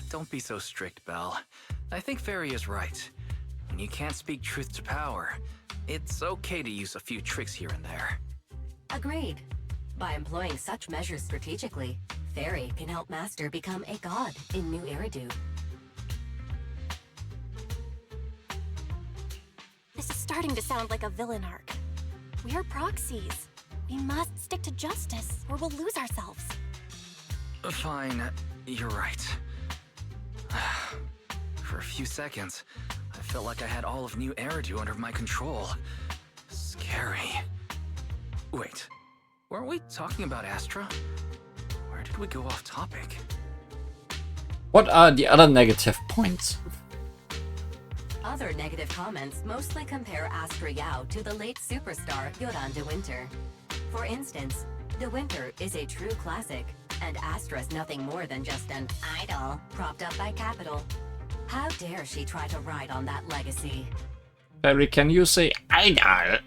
Don't be so strict, Belle. I think Fairy is right. When you can't speak truth to power, it's okay to use a few tricks here and there. Agreed. By employing such measures strategically, Fairy can help Master become a god in New Eridu. This is starting to sound like a villain arc. We're proxies. We must stick to justice, or we'll lose ourselves. Fine, you're right. For a few seconds, I felt like I had all of New Eridu under my control. Scary. Wait, weren't we talking about Astra? Where did we go off topic? What are the other negative points? Other negative comments mostly compare Astra Yao to the late superstar Yoran de Winter. For instance, de Winter is a true classic, and Astra's nothing more than just an idol propped up by capital. How dare she try to ride on that legacy? Fairy, can you say idol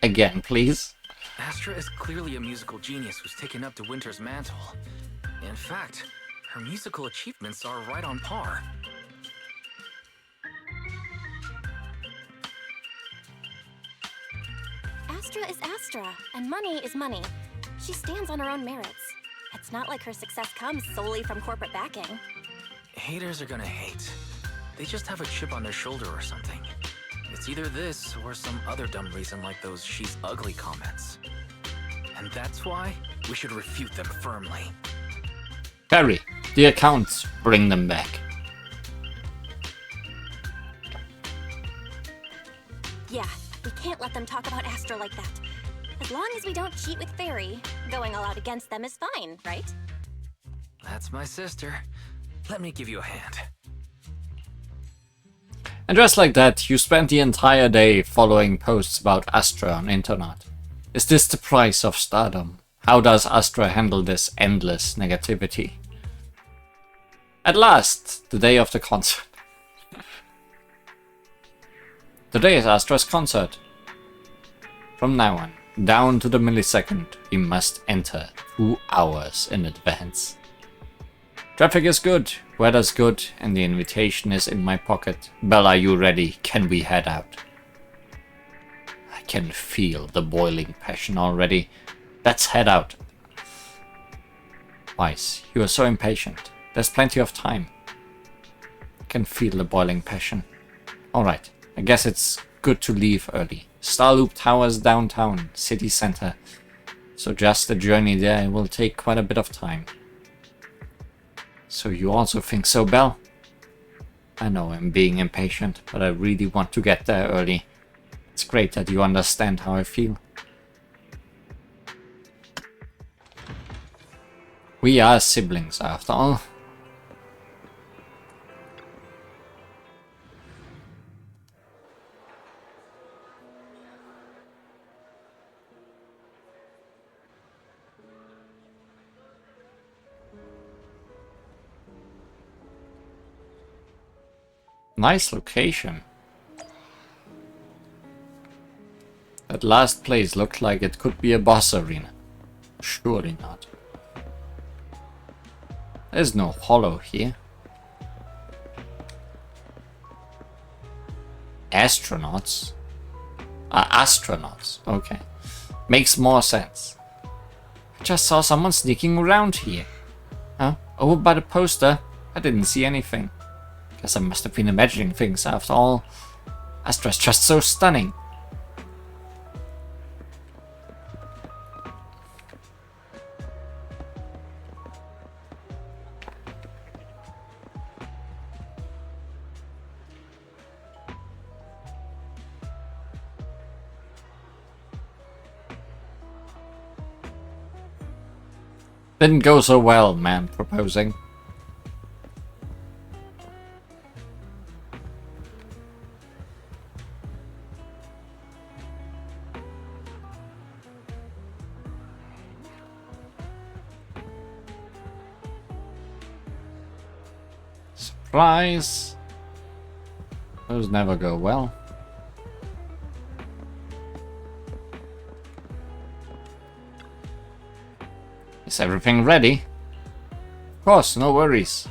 again, please? Astra is clearly a musical genius who's taken up de Winter's mantle. In fact, her musical achievements are right on par. Astra is Astra, and money is money. She stands on her own merits. It's not like her success comes solely from corporate backing. Haters are gonna hate. They just have a chip on their shoulder or something. It's either this or some other dumb reason like those "she's ugly" comments. And that's why we should refute them firmly. Fairy, the accounts, bring them back. Yeah, we can't let them talk about Astra like that. As long as we don't cheat with Fairy, going all out against them is fine, right? That's my sister. Let me give you a hand. And just like that, you spent the entire day following posts about Astra on internet. Is this the price of stardom? How does Astra handle this endless negativity? At last, the day of the concert. Today is Astra's concert. From now on, down to the millisecond, we must enter 2 hours in advance. Traffic is good, weather's good, and the invitation is in my pocket. Belle, are you ready? Can we head out? I can feel the boiling passion already. Let's head out. Wise, you are so impatient. There's plenty of time. I can feel the boiling passion. Alright, I guess it's good to leave early. Starloop Towers downtown, city center. So just the journey there will take quite a bit of time. So you also think so, Belle? I know I'm being impatient, but I really want to get there early. It's great that you understand how I feel. We are siblings after all. Nice location. That last place looked like it could be a boss arena. Surely not. There's no hollow here. Astronauts? Astronauts. Okay. Makes more sense. I just saw someone sneaking around here. Huh? Over by the poster? I didn't see anything. Guess I must have been imagining things after all. Astra's just so stunning. Didn't go so well, man proposing. Surprise! Those never go well. Is everything ready? Of course, no worries.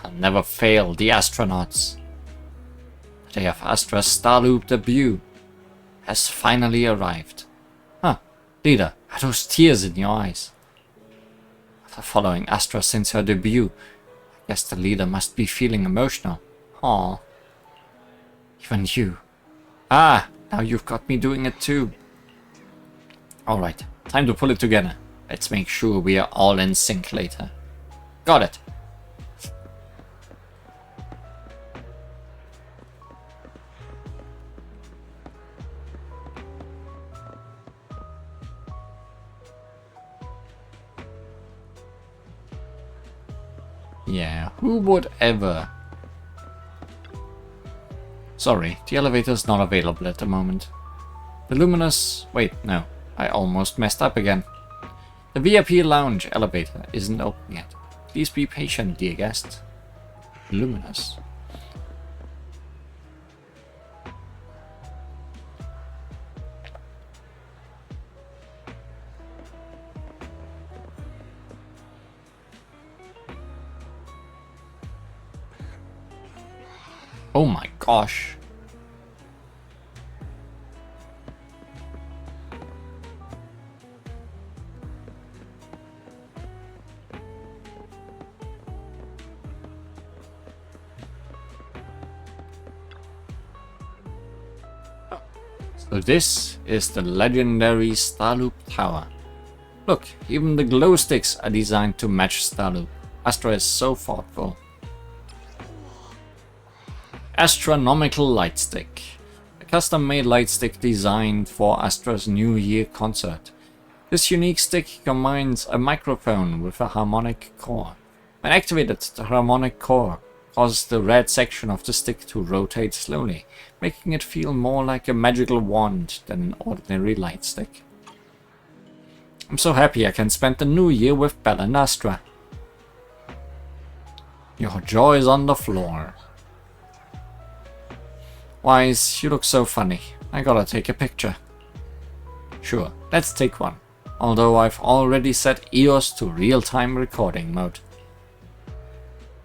I'll never fail the astronauts. The day of Astra's Starloop debut has finally arrived. Huh, Leader, are those tears in your eyes? After following Astra since her debut, I guess the leader must be feeling emotional. Aw. Even you. Ah, now you've got me doing it too. Alright, time to pull it together. Let's make sure we are all in sync later. Got it. Yeah, who would ever? Sorry, the elevator's not available at the moment. The luminous... Wait, no. I almost messed up again. The VIP lounge elevator isn't open yet. Please be patient, dear guest. Luminous. Oh my gosh. So this is the legendary Starloop Tower. Look, even the glow sticks are designed to match Starloop. Astra is so thoughtful. Astra-nomical light stick. A custom-made light stick designed for Astra's New Year concert. This unique stick combines a microphone with a harmonic core. When activated, the harmonic core causes the red section of the stick to rotate slowly, making it feel more like a magical wand than an ordinary light stick. I'm so happy I can spend the new year with Belle and Astra. Your jaw is on the floor. Wise, you look so funny. I gotta take a picture. Sure, let's take one. Although I've already set EOS to real-time recording mode.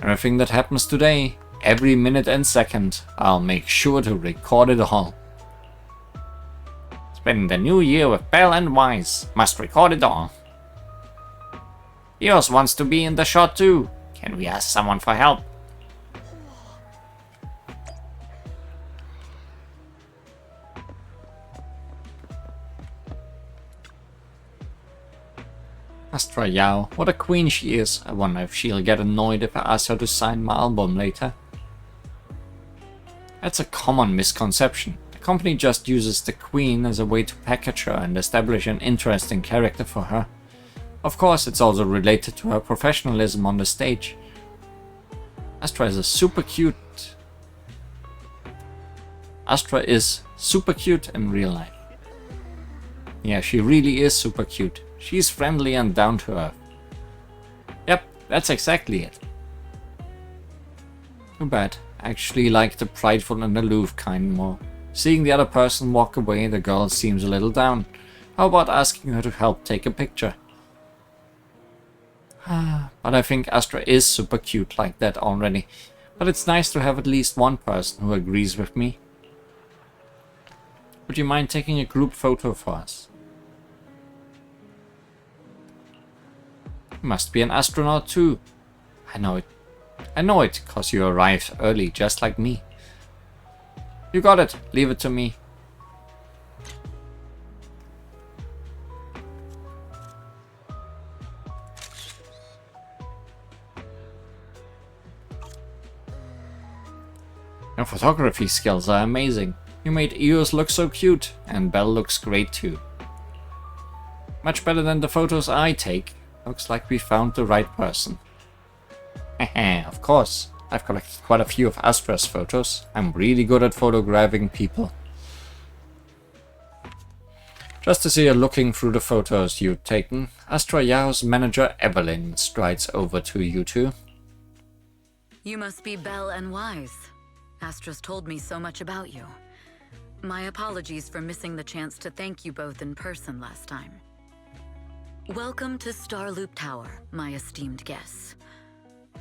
Everything that happens today, every minute and second, I'll make sure to record it all. Spending the new year with Belle and Wise, must record it all. EOS wants to be in the shot too. Can we ask someone for help? Astra Yao, what a queen she is. I wonder if she'll get annoyed if I ask her to sign my album later. That's a common misconception. The company just uses the queen as a way to package her and establish an interesting character for her. Of course, it's also related to her professionalism on the stage. Astra is super cute in real life. Yeah, she really is super cute. She's friendly and down to earth. Yep, that's exactly it. Too bad. I actually like the prideful and aloof kind more. Seeing the other person walk away, the girl seems a little down. How about asking her to help take a picture? But I think Astra is super cute like that already. But it's nice to have at least one person who agrees with me. Would you mind taking a group photo for us? You must be an astronaut too. I know it. I know it, cause you arrived early, just like me. You got it. Leave it to me. Your photography skills are amazing. You made Eos look so cute, and Belle looks great too. Much better than the photos I take. Looks like we found the right person. Heh, of course. I've collected quite a few of Astra's photos. I'm really good at photographing people. Just as you're looking through the photos you've taken, Astra Yao's manager Evelyn strides over to you two. You must be Belle and Wise. Astra's told me so much about you. My apologies for missing the chance to thank you both in person last time. Welcome to Starloop Tower, my esteemed guests.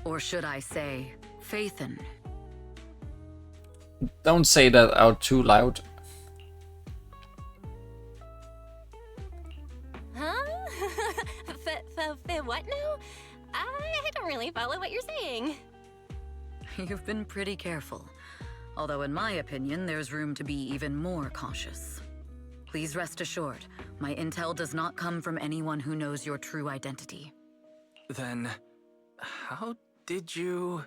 Or should I say, Faithin. Don't say that out too loud. Huh? What now? I don't really follow what you're saying. You've been pretty careful. Although in my opinion, there's room to be even more cautious. Please rest assured, my intel does not come from anyone who knows your true identity. Then, how did you...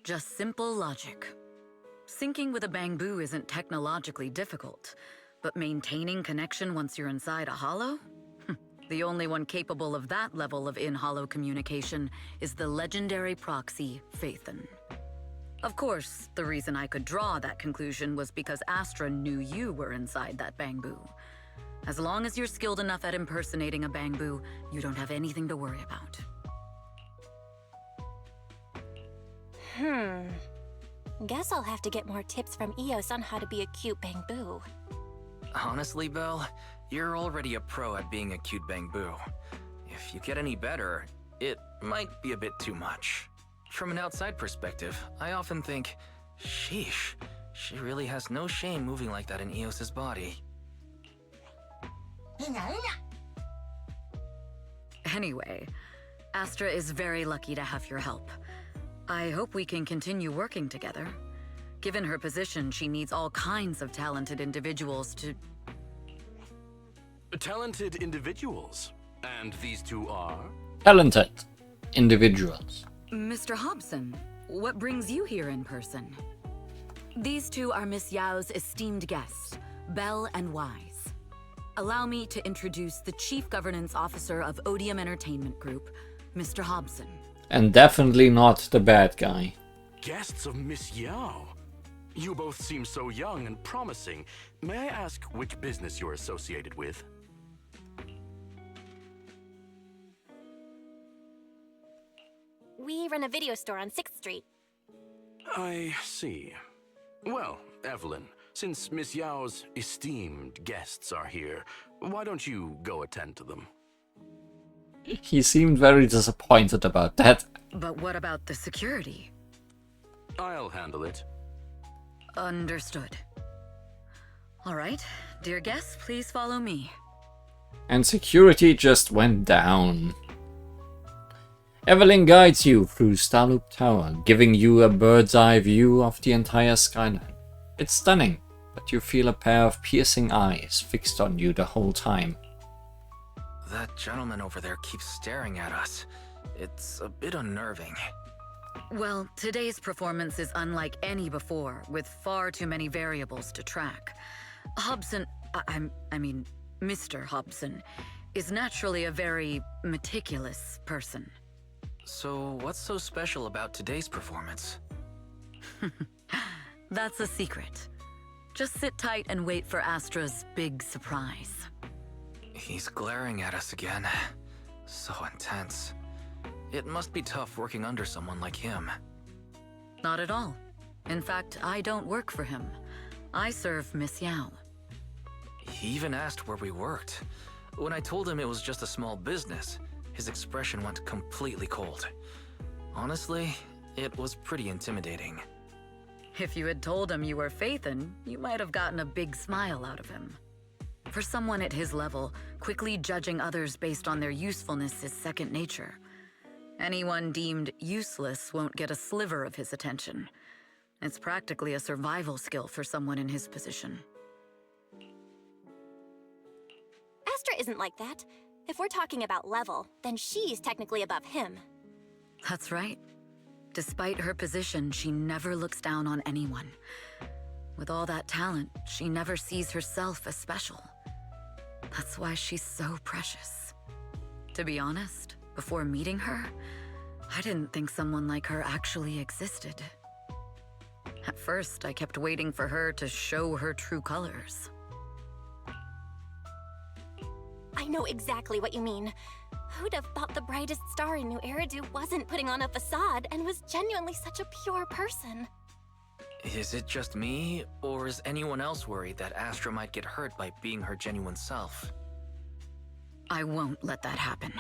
Just simple logic. Syncing with a bamboo isn't technologically difficult, but maintaining connection once you're inside a hollow? The only one capable of that level of in-hollow communication is the legendary proxy, Faithin. Of course, the reason I could draw that conclusion was because Astra knew you were inside that bamboo. As long as you're skilled enough at impersonating a bamboo, you don't have anything to worry about. Guess I'll have to get more tips from Eos on how to be a cute bamboo. Honestly, Belle, you're already a pro at being a cute bamboo. If you get any better, it might be a bit too much. From an outside perspective, I often think, sheesh, she really has no shame moving like that in Eos's body. Anyway, Astra is very lucky to have your help. I hope we can continue working together. Given her position, she needs all kinds of talented individuals to... Talented individuals? And these two are? Talented individuals. Mr. Hobson, what brings you here in person? These two are Miss Yao's esteemed guests, Belle and Wise. Allow me to introduce the Chief Governance Officer of Odium Entertainment Group, Mr. Hobson. And definitely not the bad guy. Guests of Miss Yao? You both seem so young and promising. May I ask which business you're associated with? We run a video store on 6th Street. I see. Well, Evelyn, since Miss Yao's esteemed guests are here, why don't you go attend to them? He seemed very disappointed about that. But what about the security? I'll handle it. Understood. All right, dear guests, please follow me. And security just went down. Evelyn guides you through Starloop Tower, giving you a bird's eye view of the entire skyline. It's stunning, but you feel a pair of piercing eyes fixed on you the whole time. That gentleman over there keeps staring at us. It's a bit unnerving. Well, today's performance is unlike any before, with far too many variables to track. Hobson, I mean, Mr. Hobson, is naturally a very meticulous person. So, what's so special about today's performance? That's a secret. Just sit tight and wait for Astra's big surprise. He's glaring at us again. So intense. It must be tough working under someone like him. Not at all. In fact, I don't work for him. I serve Miss Yao. He even asked where we worked. When I told him it was just a small business, his expression went completely cold. Honestly, it was pretty intimidating. If you had told him you were Phaethon, you might have gotten a big smile out of him. For someone at his level, quickly judging others based on their usefulness is second nature. Anyone deemed useless won't get a sliver of his attention. It's practically a survival skill for someone in his position. Astra isn't like that. If we're talking about level, then she's technically above him. That's right. Despite her position, she never looks down on anyone. With all that talent, she never sees herself as special. That's why she's so precious. To be honest, before meeting her, I didn't think someone like her actually existed. At first, I kept waiting for her to show her true colors. I know exactly what you mean. Who'd have thought the brightest star in New Eridu wasn't putting on a facade and was genuinely such a pure person? Is it just me, or is anyone else worried that Astra might get hurt by being her genuine self? I won't let that happen.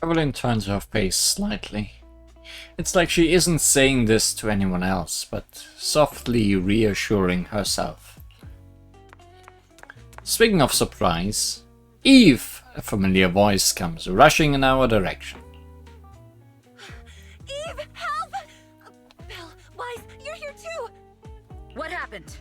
Evelyn turns her face slightly. It's like she isn't saying this to anyone else, but softly reassuring herself. Speaking of surprise, Eve, a familiar voice, comes rushing in our direction. Eve, help! Belle, Wise, you're here too! What happened?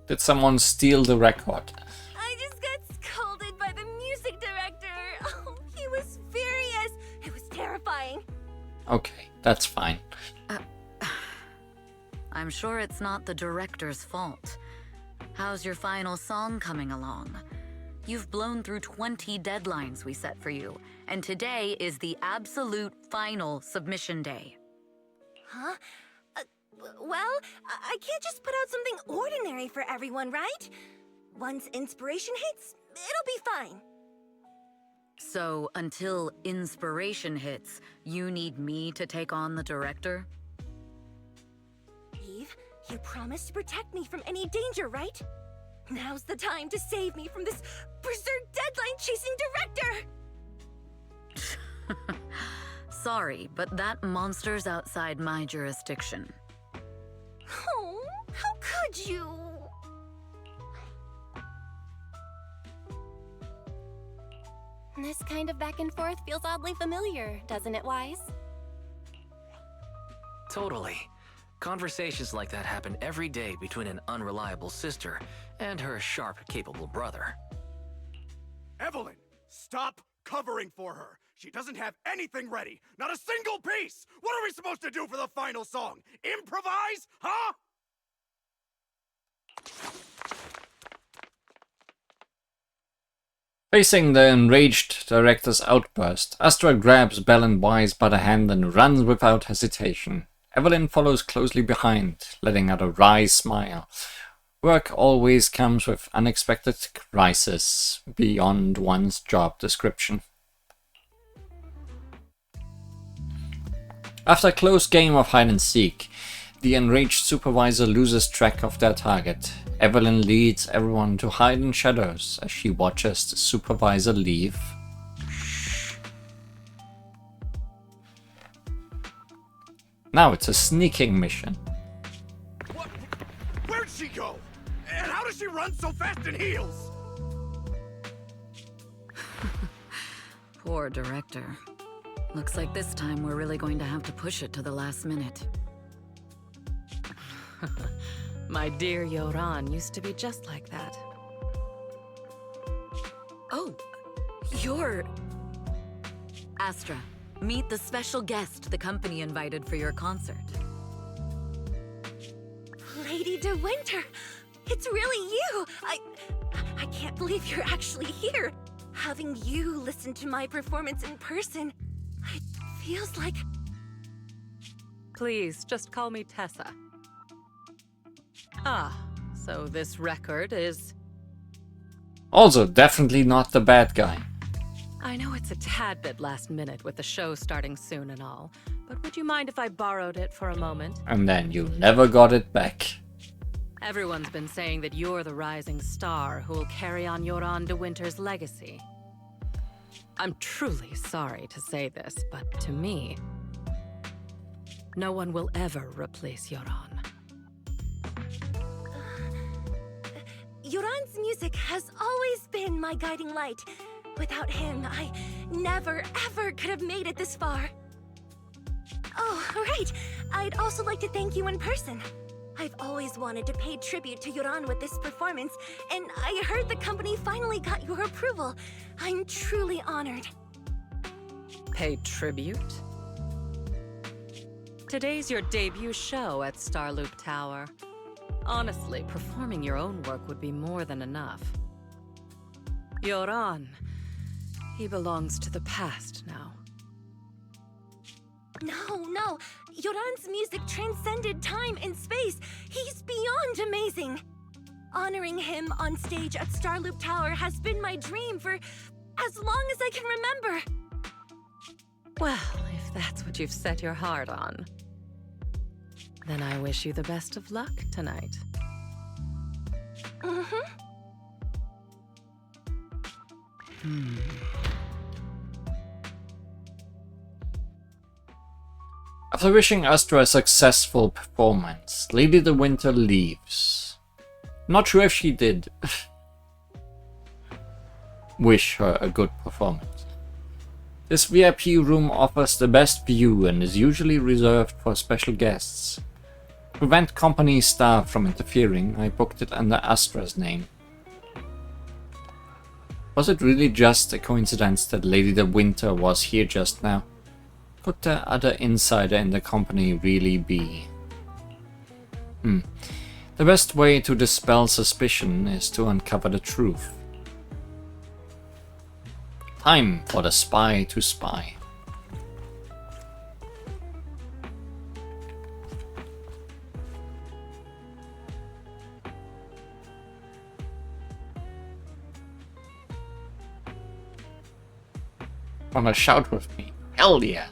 Did someone steal the record? I just got scolded by the music director. Oh, he was furious. It was terrifying. Okay, that's fine. I'm sure it's not the director's fault. How's your final song coming along? You've blown through 20 deadlines we set for you, and today is the absolute final submission day. Huh? Well, I can't just put out something ordinary for everyone, right? Once inspiration hits, it'll be fine. So, until inspiration hits, you need me to take on the director? Eve, you promised to protect me from any danger, right? Now's the time to save me from this berserk deadline-chasing director! Sorry, but that monster's outside my jurisdiction. Oh, how could you? This kind of back and forth feels oddly familiar, doesn't it, Wise? Totally. Conversations like that happen every day between an unreliable sister and her sharp, capable brother. Evelyn, stop covering for her. She doesn't have anything ready. Not a single piece. What are we supposed to do for the final song? Improvise? Huh? Facing the enraged director's outburst, Astra grabs Belle and Wise by the hand and runs without hesitation. Evelyn follows closely behind, letting out a wry smile. Work always comes with unexpected crises beyond one's job description. After a close game of hide-and-seek, the enraged supervisor loses track of their target. Evelyn leads everyone to hide in shadows as she watches the supervisor leave. Now it's a sneaking mission. What? Where'd she go? And how does she run so fast in heels? Poor director. Looks like this time we're really going to have to push it to the last minute. My dear Yoran used to be just like that. Oh, you're... Astra, meet the special guest the company invited for your concert. Lady De Winter, it's really you! I can't believe you're actually here. Having you listen to my performance in person, it feels like... Please, just call me Tessa. Ah, so this record is... Also, definitely not the bad guy. I know it's a tad bit last minute with the show starting soon and all, but would you mind if I borrowed it for a moment? And then you never got it back. Everyone's been saying that you're the rising star who will carry on Yoran De Winter's legacy. I'm truly sorry to say this, but to me, no one will ever replace Yoran. Yoran's music has always been my guiding light. Without him, I never, ever could have made it this far. Oh, right. I'd also like to thank you in person. I've always wanted to pay tribute to Yoran with this performance, and I heard the company finally got your approval. I'm truly honored. Pay tribute? Today's your debut show at Starloop Tower. Honestly, performing your own work would be more than enough. Yoran, he belongs to the past now. No. Yoran's music transcended time and space. He's beyond amazing. Honoring him on stage at Starloop Tower has been my dream for as long as I can remember. Well, if that's what you've set your heart on, then I wish you the best of luck tonight. After wishing Astra a successful performance, Lady the Winter leaves. Not sure if she did wish her a good performance. This VIP room offers the best view and is usually reserved for special guests. To prevent company staff from interfering, I booked it under Astra's name. Was it really just a coincidence that Lady the Winter was here just now? Could the other insider in the company really be? The best way to dispel suspicion is to uncover the truth. Time for the spy to spy. Wanna shout with me? Hell yeah!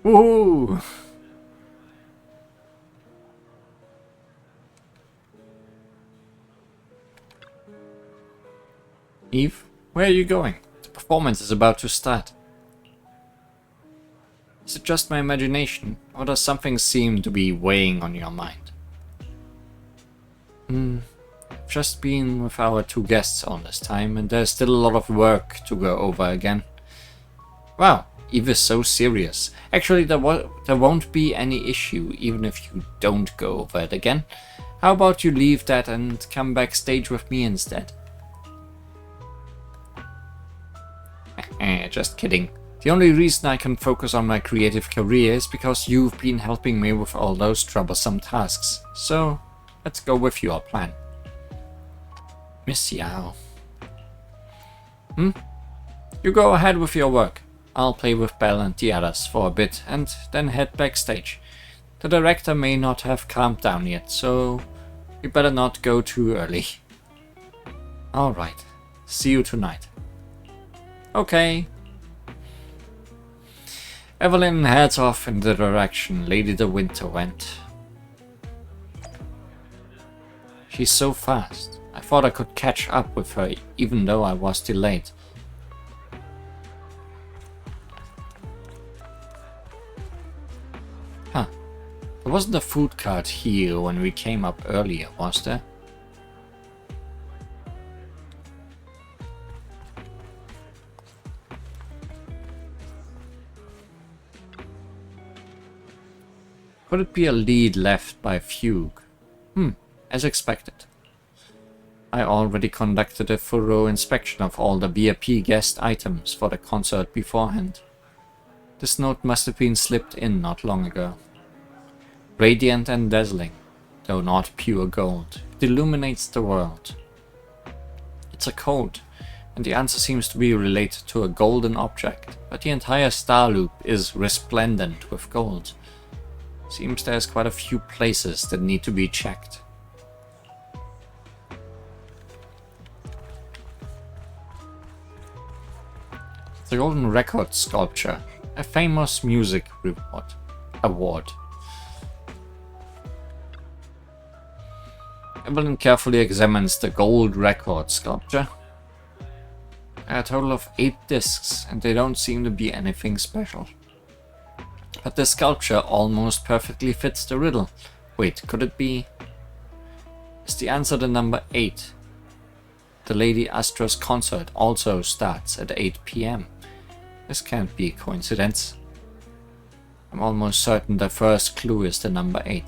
Woohoo! Eve, where are you going? The performance is about to start. Is it just my imagination, or does something seem to be weighing on your mind? I've just been with our two guests all this time, and there's still a lot of work to go over again. Wow, Eve is so serious. Actually, there won't be any issue even if you don't go over it again. How about you leave that and come backstage with me instead? Just kidding. The only reason I can focus on my creative career is because you've been helping me with all those troublesome tasks. So, let's go with your plan. Miss Yao. You go ahead with your work. I'll play with Belle and the others for a bit and then head backstage. The director may not have calmed down yet, so you better not go too early. Alright, see you tonight. Okay. Evelyn heads off in the direction Lady the Winter went. She's so fast. I thought I could catch up with her even though I was delayed. Huh. There wasn't a food cart here when we came up earlier, was there? Could it be a lead left by Fugue? As expected. I already conducted a thorough inspection of all the VIP guest items for the concert beforehand. This note must have been slipped in not long ago. Radiant and dazzling, though not pure gold, it illuminates the world. It's a code, and the answer seems to be related to a golden object, but the entire star loop is resplendent with gold. Seems there's quite a few places that need to be checked. The Golden Record Sculpture, a famous music award. Evelyn carefully examines the gold record sculpture. A total of 8 discs, and they don't seem to be anything special. But this sculpture almost perfectly fits the riddle. Wait, could it be? Is the answer the number 8? The Lady Astra's concert also starts at 8 PM. This can't be a coincidence. I'm almost certain the first clue is the number 8.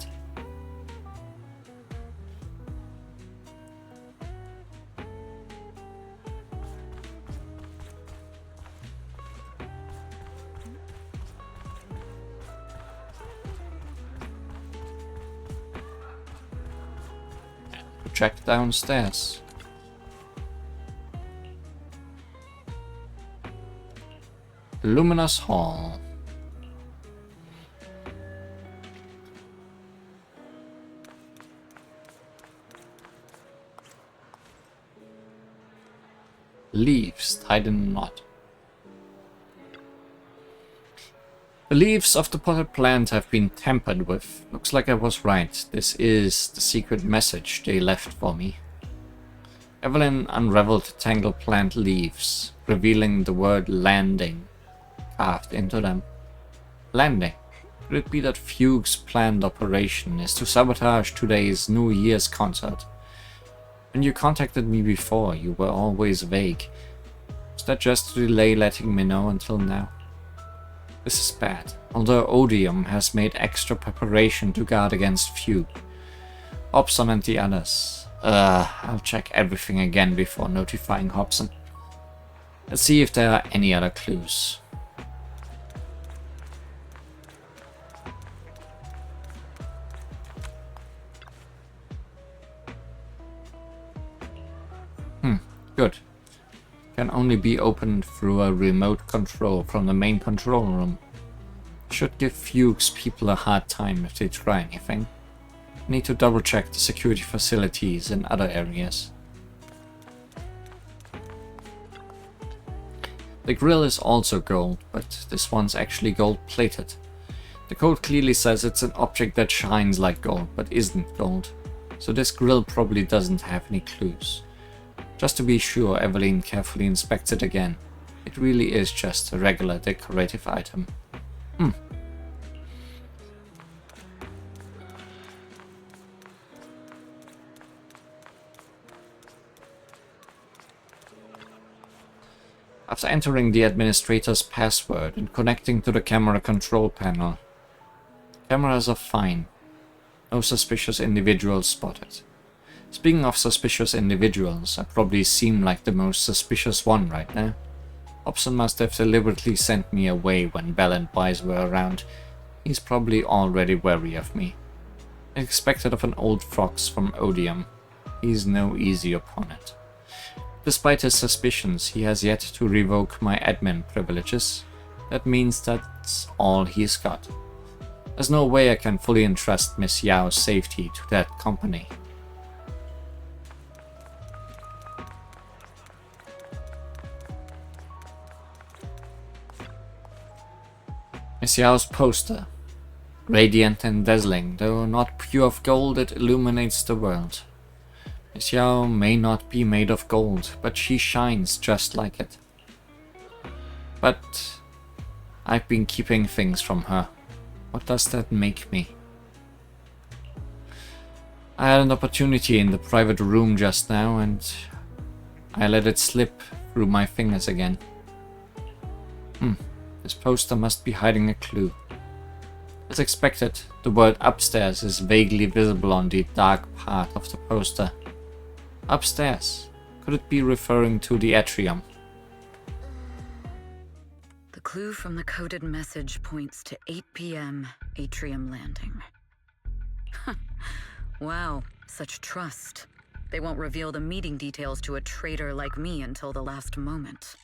Check downstairs. Luminous Hall. Leaves tied in a knot. The leaves of the potted plant have been tampered with. Looks like I was right. This is the secret message they left for me. Evelyn unraveled the tangled plant leaves, revealing the word landing carved into them. Landing. Could it be that Fuchs' planned operation is to sabotage today's New Year's concert? When you contacted me before, you were always vague. Was that just to delay letting me know until now? This is bad, although Odium has made extra preparation to guard against Fugue. Hobson and the others. I'll check everything again before notifying Hobson. Let's see if there are any other clues. Good. Can only be opened through a remote control from the main control room. Should give Fuchs people a hard time if they try anything. Need to double check the security facilities in other areas. The grill is also gold, but this one's actually gold plated. The code clearly says it's an object that shines like gold, but isn't gold. So this grill probably doesn't have any clues. Just to be sure, Evelyn carefully inspects it again. It really is just a regular decorative item. After entering the administrator's password and connecting to the camera control panel, cameras are fine. No suspicious individuals spotted. Speaking of suspicious individuals, I probably seem like the most suspicious one right now. Hobson must have deliberately sent me away when Bell and Wise were around. He's probably already wary of me. Expected of an old fox from Odium. He's no easy opponent. Despite his suspicions, he has yet to revoke my admin privileges. That means that's all he's got. There's no way I can fully entrust Miss Yao's safety to that company. Miss Yao's poster. Radiant and dazzling, though not pure of gold, it illuminates the world. Miss Yao may not be made of gold, but she shines just like it. But I've been keeping things from her. What does that make me? I had an opportunity in the private room just now, and I let it slip through my fingers again. This poster must be hiding a clue. As expected, the word upstairs is vaguely visible on the dark part of the poster. Upstairs. Could it be referring to the atrium? The clue from the coded message points to 8 p.m. Atrium Landing. Wow, such trust. They won't reveal the meeting details to a traitor like me until the last moment.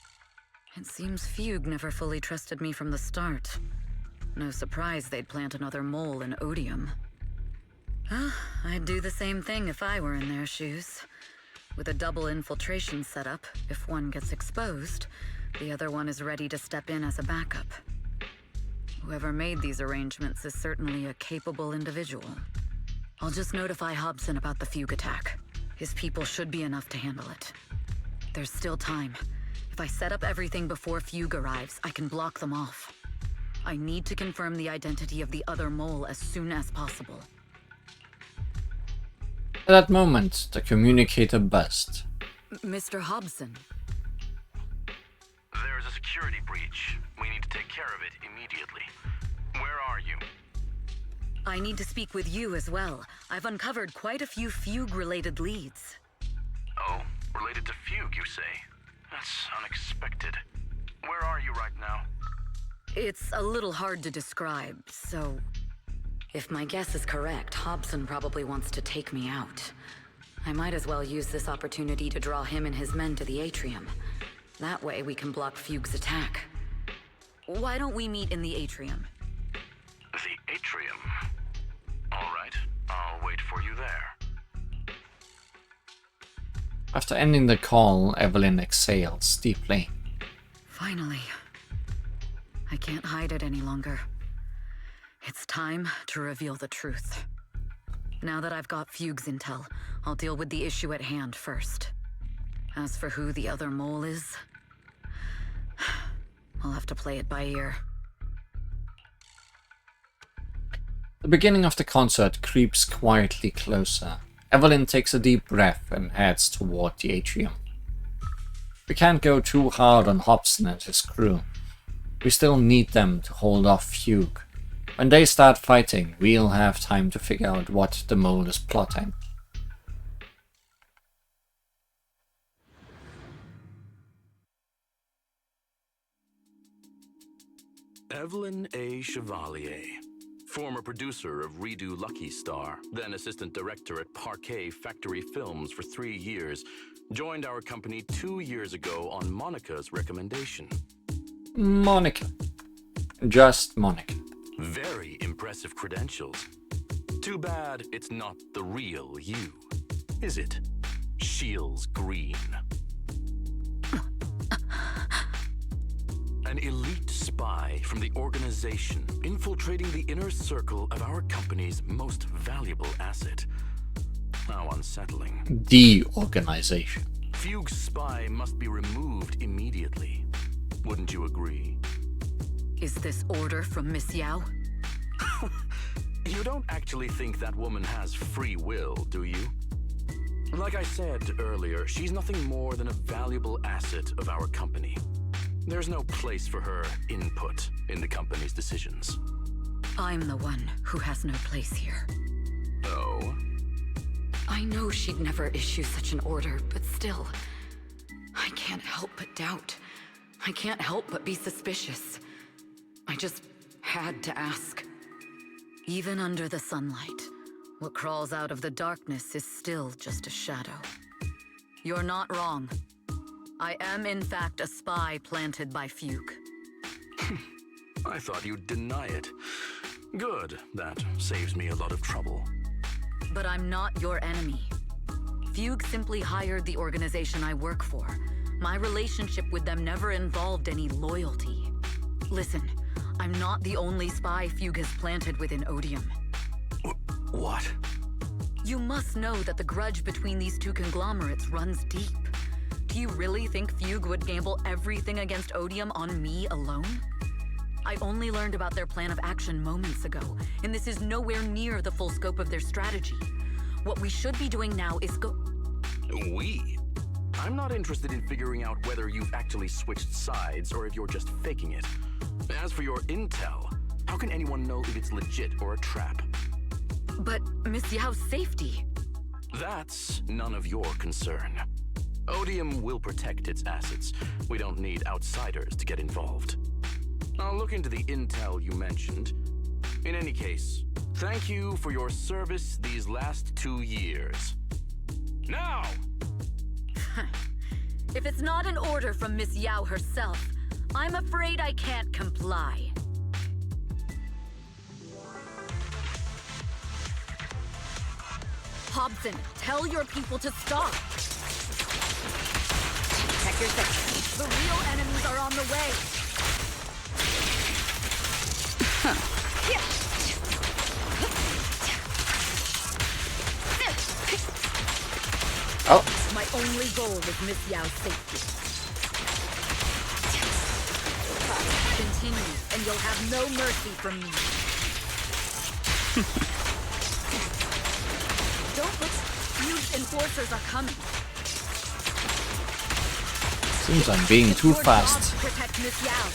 It seems Fugue never fully trusted me from the start. No surprise they'd plant another mole in Odium. I'd do the same thing if I were in their shoes. With a double infiltration setup, if one gets exposed, the other one is ready to step in as a backup. Whoever made these arrangements is certainly a capable individual. I'll just notify Hobson about the Fugue attack. His people should be enough to handle it. There's still time. If I set up everything before Fugue arrives, I can block them off. I need to confirm the identity of the other mole as soon as possible. At that moment, the communicator buzzed. Mr. Hobson. There's a security breach. We need to take care of it immediately. Where are you? I need to speak with you as well. I've uncovered quite a few Fugue-related leads. Oh, related to Fugue, you say? That's unexpected. Where are you right now? It's a little hard to describe, so... If my guess is correct, Hobson probably wants to take me out. I might as well use this opportunity to draw him and his men to the atrium. That way we can block Fugue's attack. Why don't we meet in the atrium? The atrium? All right, I'll wait for you there. After ending the call, Evelyn exhales deeply. Finally. I can't hide it any longer. It's time to reveal the truth. Now that I've got Fugue's intel, I'll deal with the issue at hand first. As for who the other mole is, I'll have to play it by ear. The beginning of the concert creeps quietly closer. Evelyn takes a deep breath and heads toward the atrium. We can't go too hard on Hobson and his crew. We still need them to hold off Fugue. When they start fighting, we'll have time to figure out what the mole is plotting. Evelyn A. Chevalier, former producer of Eridu Lucky Star, then assistant director at Parquet Factory Films for 3 years, joined our company 2 years ago on Monica's recommendation. Monica. Just Monica. Very impressive credentials. Too bad it's not the real you, is it? Shields Green. An elite spy from the organization infiltrating the inner circle of our company's most valuable asset. How unsettling. The organization. Fugue's spy must be removed immediately. Wouldn't you agree? Is this order from Miss Yao? You don't actually think that woman has free will, do you? Like I said earlier, she's nothing more than a valuable asset of our company. There's no place for her input in the company's decisions. I'm the one who has no place here. Oh? I know she'd never issue such an order, but still, I can't help but doubt. I can't help but be suspicious. I just had to ask. Even under the sunlight, what crawls out of the darkness is still just a shadow. You're not wrong. I am in fact a spy planted by Fugue. I thought you'd deny it. Good, that saves me a lot of trouble. But I'm not your enemy. Fugue simply hired the organization I work for. My relationship with them never involved any loyalty. Listen, I'm not the only spy Fugue has planted within Odium. What? You must know that the grudge between these two conglomerates runs deep. Do you really think Fugue would gamble everything against Odium on me alone? I only learned about their plan of action moments ago, and this is nowhere near the full scope of their strategy. What we should be doing now is We? I'm not interested in figuring out whether you've actually switched sides or if you're just faking it. As for your intel, how can anyone know if it's legit or a trap? But Miss Yao's safety... That's none of your concern. Odium will protect its assets. We don't need outsiders to get involved. I'll look into the intel you mentioned. In any case, thank you for your service these last 2 years. Now! If it's not an order from Miss Yao herself, I'm afraid I can't comply. Hobson, tell your people to stop! Check your section. The real enemies are on the way! Oh. My only goal was Miss Yao's safety. continue, and you'll have no mercy from me. Don't look. Huge enforcers are coming. Seems I'm being too Your job fast. to protect Miss Yao.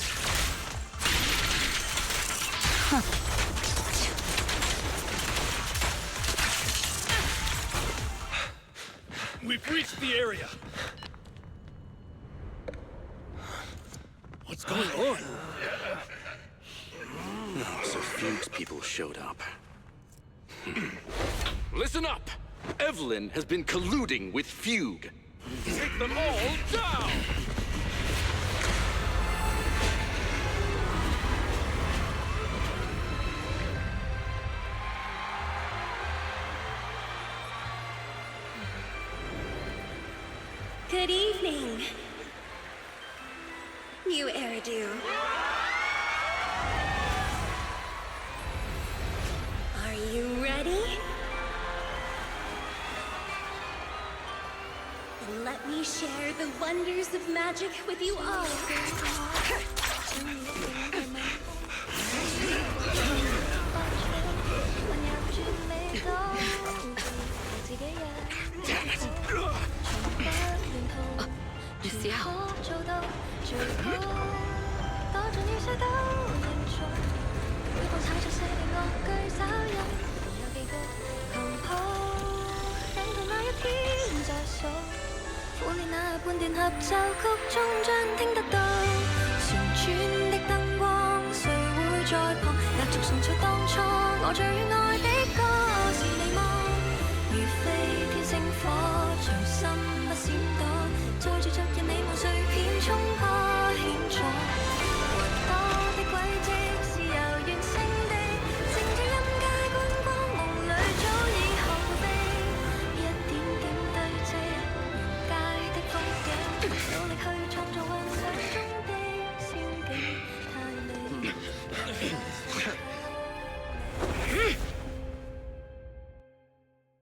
We've reached the area. What's going on? Oh, so Fuchs people showed up. Listen up! Evelyn has been colluding with Fugue. Take them all down! Good evening, you Eridu. Are you ready? Then let me share the wonders of magic with you all. Miss Yao.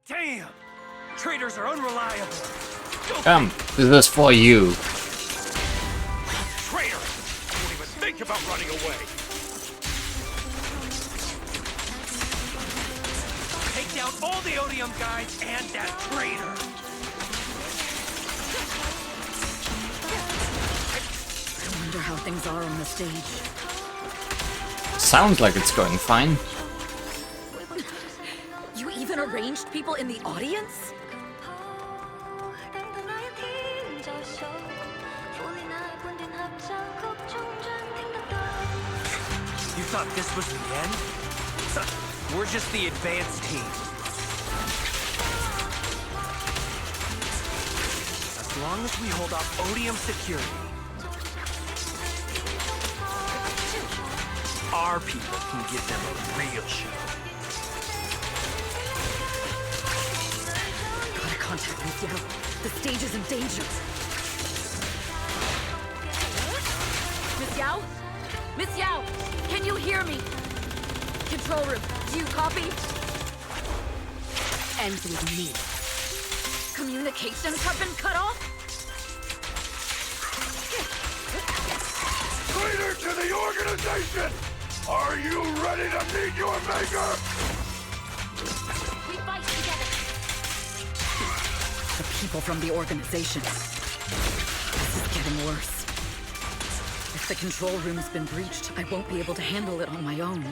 Damn! Traders are unreliable. Come, this is for you. Traitor! Don't even think about running away. Take down all the Odium guys and that traitor. I wonder how things are on the stage. Sounds like it's going fine. You even arranged people in the audience? You thought this was the end? We're just the advanced team. As long as we hold off Odium security, our people can give them a real show. Gotta contact Miss Yao. The stage is in danger. Miss Yao? Miss Yao, can you hear me? Control room, do you copy? Ends with me. Communications have been cut off? Traitor to the organization! Are you ready to meet your maker? We fight together. The people from the organization. This is getting worse. If the control room's been breached, I won't be able to handle it on my own.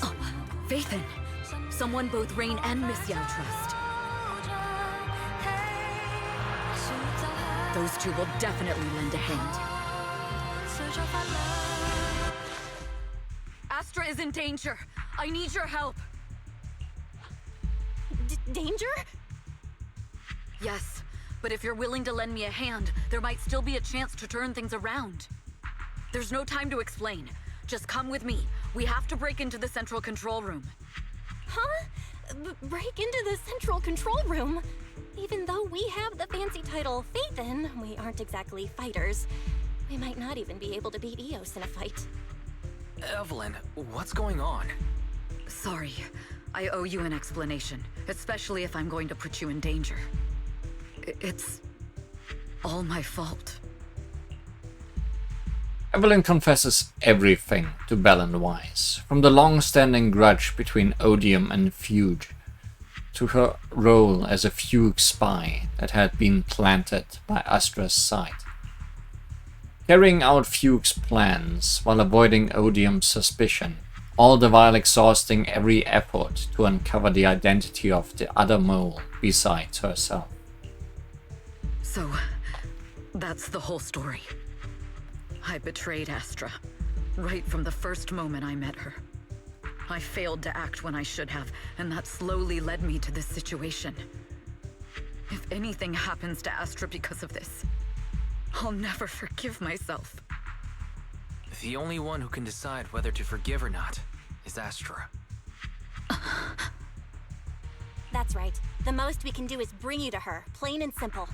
Oh, Faithin! Someone both Rain and Miss Yao trust. Those two will definitely lend a hand. Astra is in danger. I need your help. Danger? Yes, but if you're willing to lend me a hand, there might still be a chance to turn things around. There's no time to explain. Just come with me. We have to break into the central control room. Huh? Break into the central control room? Even though we have the fancy title Faithin, we aren't exactly fighters. We might not even be able to beat Eos in a fight. Evelyn, what's going on? Sorry. I owe you an explanation, especially if I'm going to put you in danger. It's all my fault. Evelyn confesses everything to Belle and Wise, from the long-standing grudge between Odium and Fuge, to her role as a Fugue spy that had been planted by Astra's side. Carrying out Fugue's plans while avoiding Odium's suspicion, all the while exhausting every effort to uncover the identity of the other mole besides herself. So, that's the whole story. I betrayed Astra, right from the first moment I met her. I failed to act when I should have, and that slowly led me to this situation. If anything happens to Astra because of this, I'll never forgive myself. The only one who can decide whether to forgive or not is Astra. That's right. The most we can do is bring you to her, plain and simple.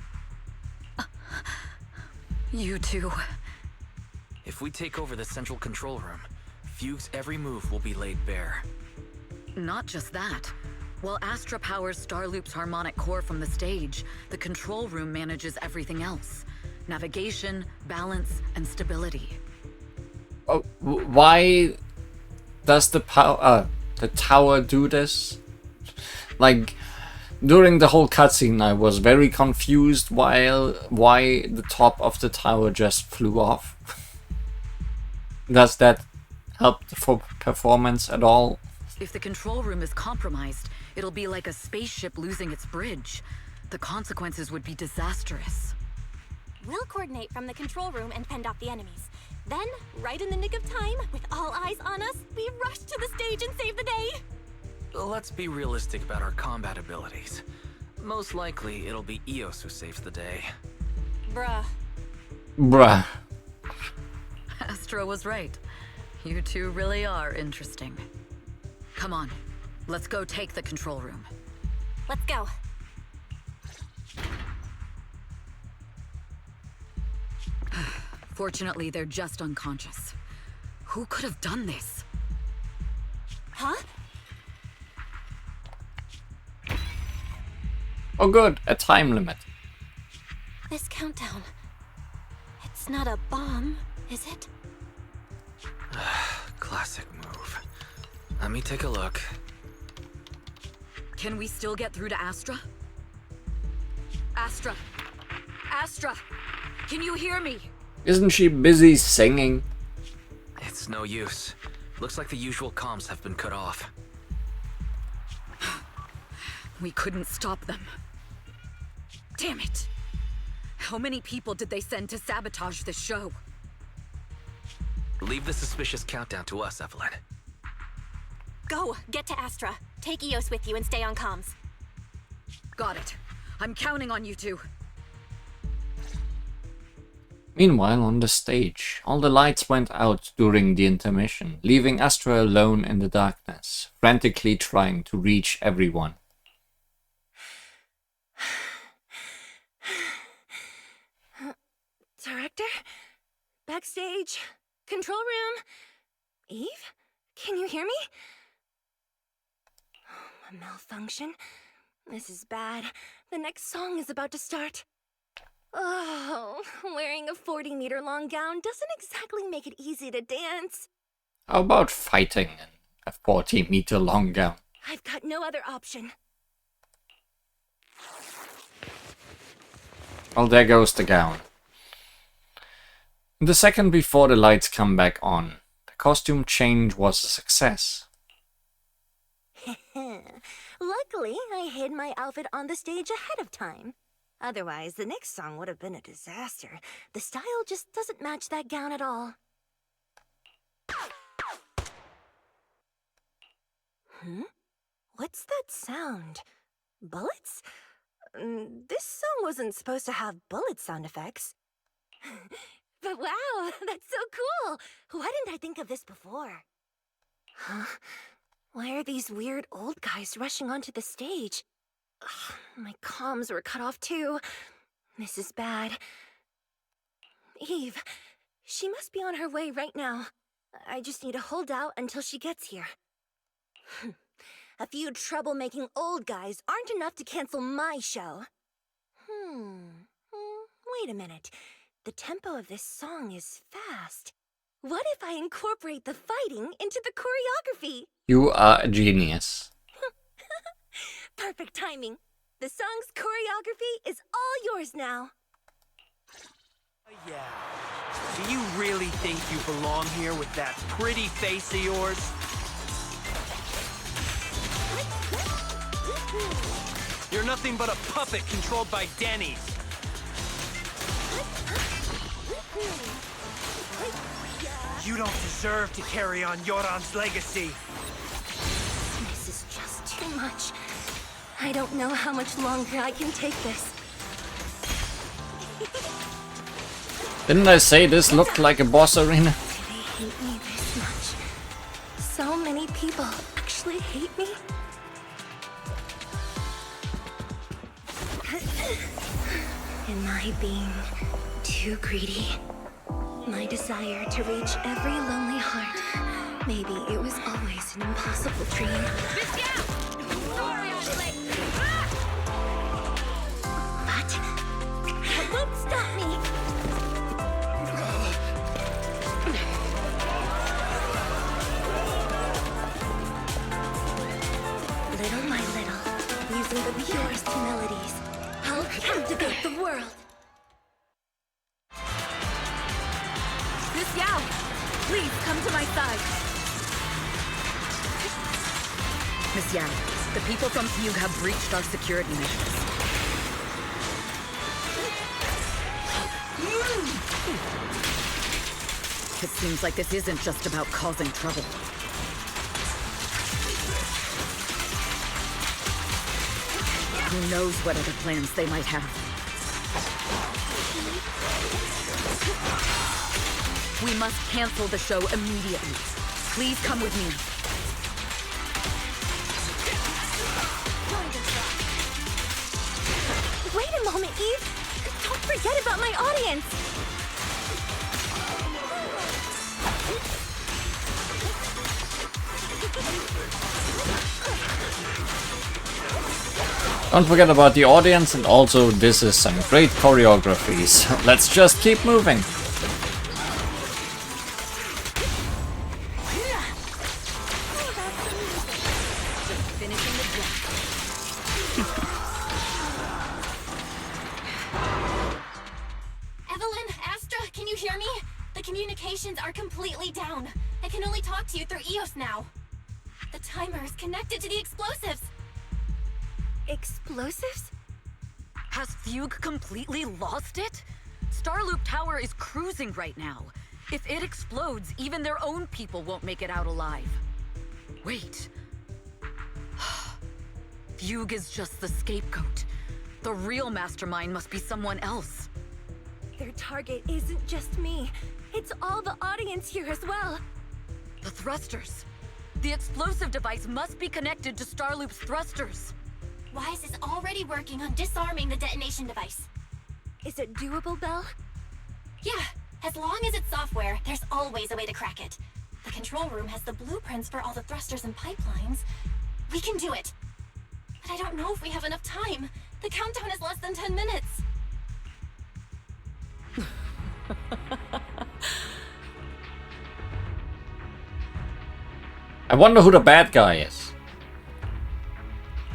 You two. If we take over the central control room, Fugue's every move will be laid bare. Not just that. While Astra powers Starloop's harmonic core from the stage, the control room manages everything else. Navigation, balance, and stability. Oh, why does the tower do this? Like, during the whole cutscene I was very confused why the top of the tower just flew off. Does that help the performance at all? If the control room is compromised, it'll be like a spaceship losing its bridge. The consequences would be disastrous. We'll coordinate from the control room and fend off the enemies. Then, right in the nick of time, with all eyes on us, we rush to the stage and save the day! Let's be realistic about our combat abilities. Most likely, it'll be Eos who saves the day. Bruh. Astra was right. You two really are interesting. Come on, let's go take the control room. Let's go. Fortunately, they're just unconscious. Who could have done this? Huh? Oh good, a time limit. This countdown. It's not a bomb, is it? Classic move. Let me take a look. Can we still get through to Astra? Astra! Astra! Can you hear me? Isn't she busy singing? It's no use. Looks like the usual comms have been cut off. We couldn't stop them. Damn it! How many people did they send to sabotage this show? Leave the suspicious countdown to us, Evelyn. Go! Get to Astra. Take Eos with you and stay on comms. Got it. I'm counting on you two. Meanwhile, on the stage, all the lights went out during the intermission, leaving Astra alone in the darkness, frantically trying to reach everyone. Director? Backstage? Control room? Eve? Can you hear me? A malfunction? This is bad. The next song is about to start. Oh, wearing a 40-meter-long gown doesn't exactly make it easy to dance. How about fighting in a 40-meter-long gown? I've got no other option. Well, there goes the gown. The second before the lights come back on, the costume change was a success. Luckily, I hid my outfit on the stage ahead of time. Otherwise, the next song would have been a disaster. The style just doesn't match that gown at all. What's that sound? Bullets? This song wasn't supposed to have bullet sound effects. But wow, that's so cool! Why didn't I think of this before? Huh? Why are these weird old guys rushing onto the stage? Ugh, my comms were cut off too. This is bad. Eve, she must be on her way right now. I just need to hold out until she gets here. A few troublemaking old guys aren't enough to cancel my show. Wait a minute. The tempo of this song is fast. What if I incorporate the fighting into the choreography? You are a genius. Perfect timing. The song's choreography is all yours now. Yeah. Do you really think you belong here with that pretty face of yours? You're nothing but a puppet controlled by Denny's. You don't deserve to carry on Yoran's legacy. This is just too much. I don't know how much longer I can take this. Didn't I say this looked like a boss arena? Do they hate me this much? So many people actually hate me? Am I being too greedy? My desire to reach every lonely heart. Maybe it was always an impossible dream. But that won't stop me. Little by little, using the purest melodies, I'll captivate the world. Miss Yao, please come to my side. Miss Yao, the people from Fugue have breached our security measures. It seems like this isn't just about causing trouble. Who knows what other plans they might have. We must cancel the show immediately. Please come with me. Wait a moment, Eve. Don't forget about my audience. Don't forget about the audience, and also this is some great choreography, so let's just keep moving. Evelyn, Astra, can you hear me? The communications are completely down. I can only talk to you through EOS now. The timer is connected to the explosives. Explosives? Has Fugue completely lost it? Starloop Tower is cruising right now. If it explodes, even their own people won't make it out alive. Wait. Fugue is just the scapegoat. The real mastermind must be someone else. Their target isn't just me. It's all the audience here as well. The thrusters. The explosive device must be connected to Starloop's thrusters. Wise is already working on disarming the detonation device. Is it doable, Belle? Yeah, as long as it's software, there's always a way to crack it. The control room has the blueprints for all the thrusters and pipelines. We can do it. But I don't know if we have enough time. The countdown is less than 10 minutes. I wonder who the bad guy is.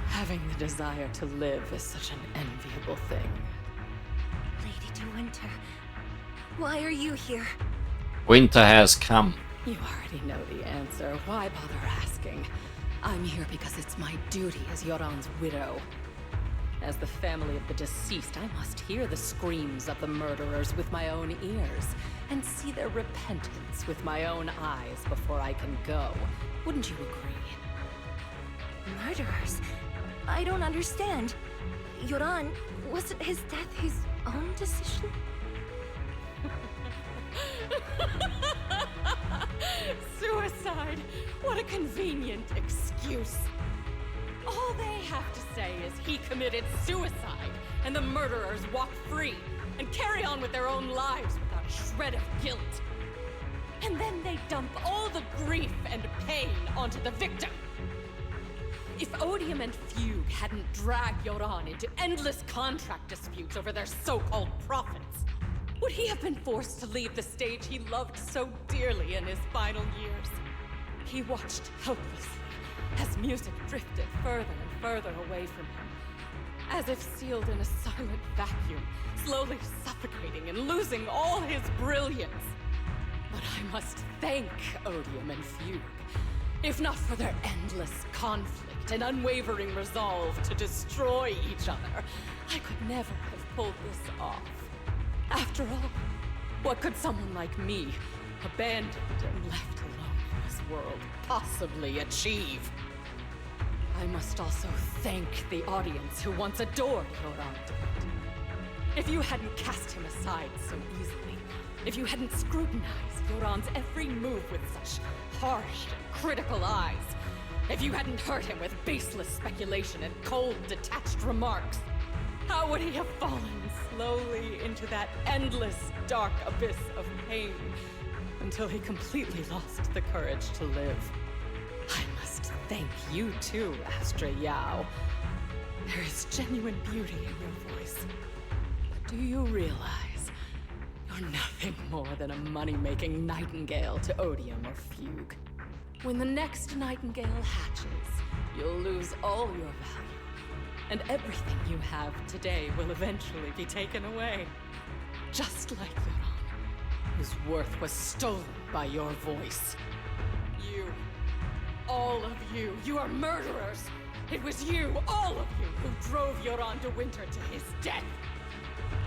Having the desire to live is such an enviable thing. Lady De Winter, why are you here? Winter has come. You already know the answer. Why bother asking? I'm here because it's my duty as Yoran's widow. As the family of the deceased, I must hear the screams of the murderers with my own ears, and see their repentance with my own eyes before I can go. Wouldn't you agree? Murderers? I don't understand. Yoran, wasn't his death his own decision? Suicide! What a convenient excuse. All they have to say is he committed suicide, and the murderers walk free and carry on with their own lives without a shred of guilt. And then they dump all the grief and pain onto the victim. If Odium and Fugue hadn't dragged Yoran into endless contract disputes over their so-called profits, would he have been forced to leave the stage he loved so dearly in his final years? He watched helplessly as music drifted further and further away from him, as if sealed in a silent vacuum, slowly suffocating and losing all his brilliance. But I must thank Odium and Fugue. If not for their endless conflict and unwavering resolve to destroy each other, I could never have pulled this off. After all, what could someone like me, abandoned and left alone in this world, possibly achieve? I must also thank the audience who once adored Yoran. If you hadn't cast him aside so easily, if you hadn't scrutinized Yoran's every move with such harsh and critical eyes, if you hadn't hurt him with baseless speculation and cold, detached remarks, how would he have fallen slowly into that endless, dark abyss of pain until he completely lost the courage to live? I must thank you too, Astra Yao. There is genuine beauty in your voice. But do you realize you're nothing more than a money-making nightingale to Odium or Fugue? When the next nightingale hatches, you'll lose all your value, and everything you have today will eventually be taken away. Just like Yoran, whose worth was stolen by your voice. You, all of you, you are murderers! It was you, all of you, who drove Yoran de Winter to his death!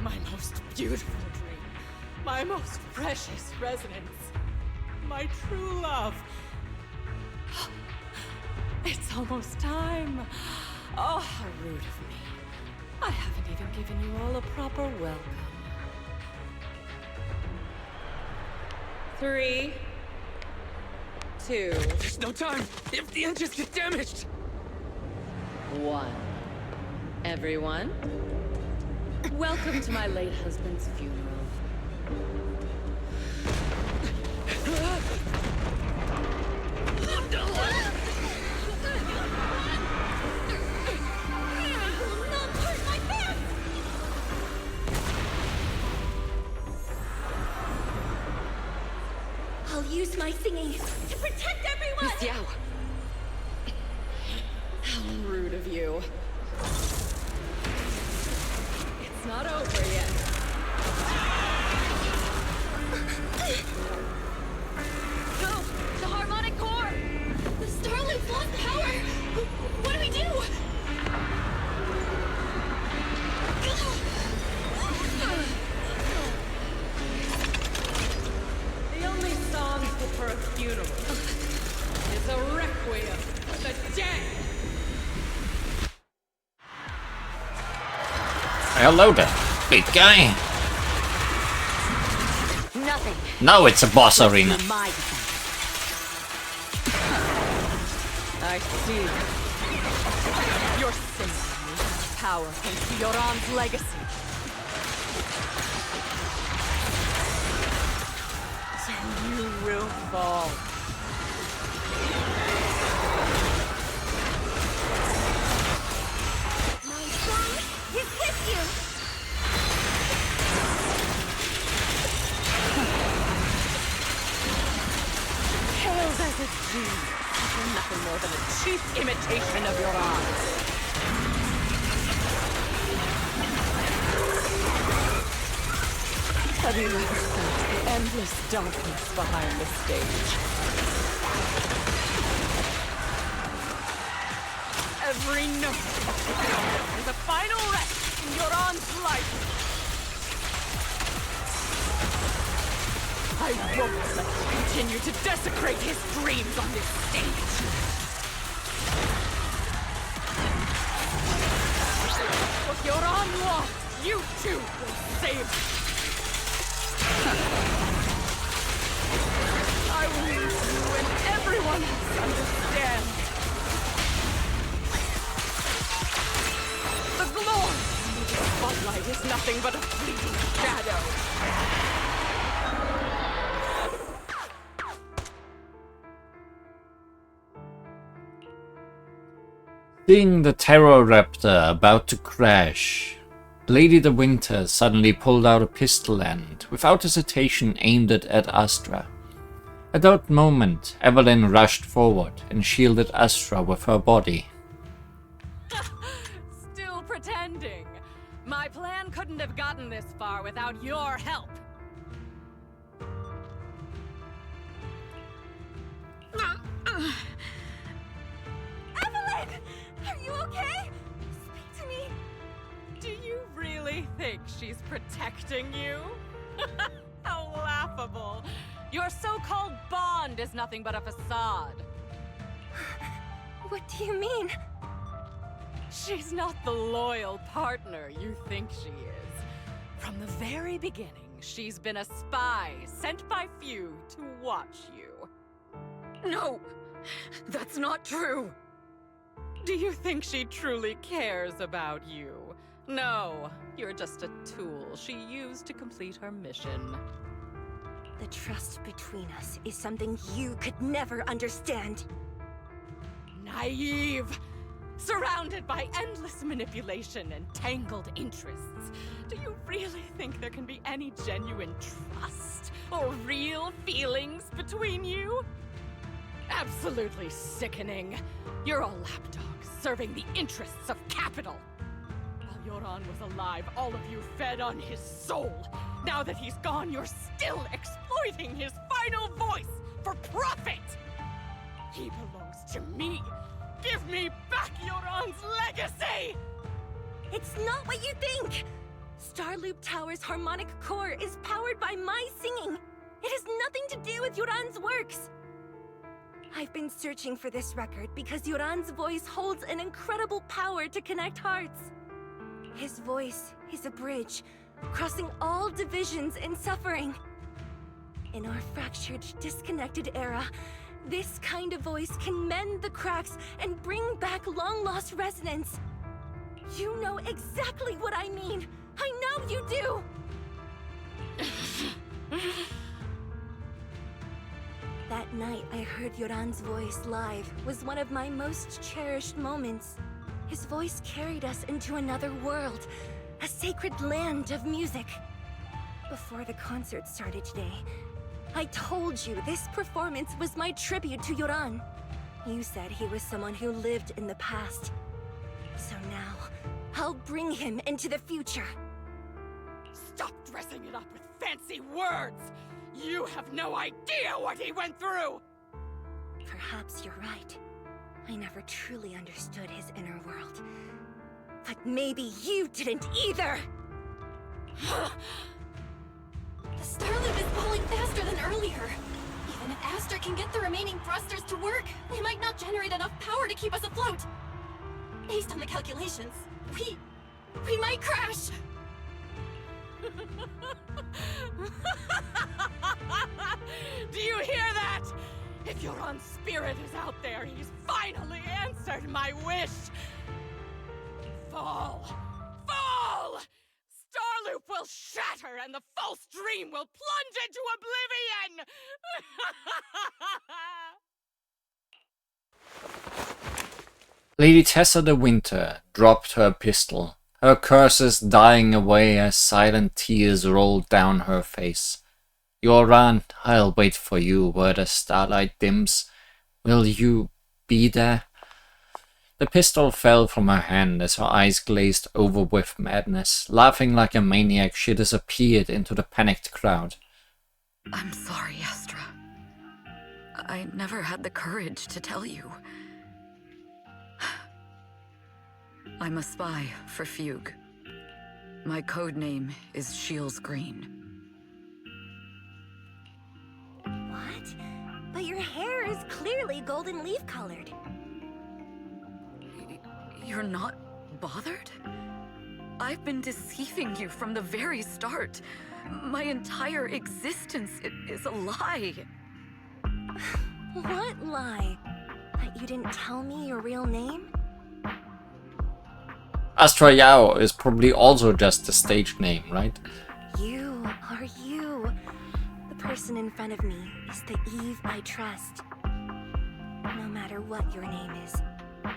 My most beautiful dream, my most precious residence, my true love. It's almost time. Oh, how rude of me. I haven't even given you all a proper welcome. 3, 2... There's no time! If the engines get damaged! 1. Everyone, welcome to my late husband's funeral. I'll use my singing to protect everyone! Miss Yao! How rude of you. It's not over yet. Go! The harmonic core! The Starlight's lost power! What do we do? The only song fit for a funeral is a requiem for the dead. Hello there, big guy. Nothing. Now it's a boss arena. My defense. I see. Your sympathy uses power into Yoran's legacy. So you will fall. My son is with you! Hails as its due. You're nothing more than a cheap imitation of Yoran. Have you ever felt the endless darkness behind the stage? Every note is a final rest in Yoran's life. I won't let you continue to desecrate his dreams on this stage. What Yoran lost, you too will save. I will leave you and everyone else understand. The glory of the spotlight is nothing but a fleeting shadow. Seeing the Terror Raptor about to crash, Lady De Winter suddenly pulled out a pistol and, without hesitation, aimed it at Astra. At that moment, Evelyn rushed forward and shielded Astra with her body. Still pretending. My plan couldn't have gotten this far without your help. Evelyn! Are you okay? Speak to me. Do you really think she's protecting you? How laughable. Your so-called bond is nothing but a facade. What do you mean? She's not the loyal partner you think she is. From the very beginning, she's been a spy sent by few to watch you. No! That's not true! Do you think she truly cares about you? No, you're just a tool she used to complete her mission. The trust between us is something you could never understand. Naive! Surrounded by endless manipulation and tangled interests. Do you really think there can be any genuine trust or real feelings between you? Absolutely sickening. You're a lapdog serving the interests of capital. While Yoran was alive, all of you fed on his soul. Now that he's gone, you're still exploiting his final voice for profit! He belongs to me! Give me back Yoran's legacy! It's not what you think! Starloop Tower's harmonic core is powered by my singing. It has nothing to do with Yoran's works. I've been searching for this record because Yoran's voice holds an incredible power to connect hearts. His voice is a bridge, crossing all divisions and suffering. In our fractured, disconnected era, this kind of voice can mend the cracks and bring back long-lost resonance. You know exactly what I mean. I know you do! That night I heard Yoran's voice live was one of my most cherished moments. His voice carried us into another world, a sacred land of music. Before the concert started today, I told you this performance was my tribute to Yoran. You said he was someone who lived in the past. So now, I'll bring him into the future. Stop dressing it up with fancy words! You have no idea what he went through! Perhaps you're right. I never truly understood his inner world. But maybe you didn't either! The Starloop is pulling faster than earlier. Even if Astra can get the remaining thrusters to work, they might not generate enough power to keep us afloat. Based on the calculations, we might crash. Do you hear that? If Yoran's spirit is out there, he's finally answered my wish. Fall! Fall! Starloop will shatter and the false dream will plunge into oblivion! Lady Tessa de Winter dropped her pistol, her curses dying away as silent tears rolled down her face. Yoran, I'll wait for you where the starlight dims. Will you be there? The pistol fell from her hand as her eyes glazed over with madness. Laughing like a maniac, she disappeared into the panicked crowd. I'm sorry, Astra. I never had the courage to tell you. I'm a spy for Fugue. My code name is Shields Green. What? But your hair is clearly golden leaf colored. You're not bothered? I've been deceiving you from the very start. My entire existence is a lie. What lie? That you didn't tell me your real name? Astra Yao is probably also just a stage name, right? You are you. The person in front of me is the Eve I trust. No matter what your name is,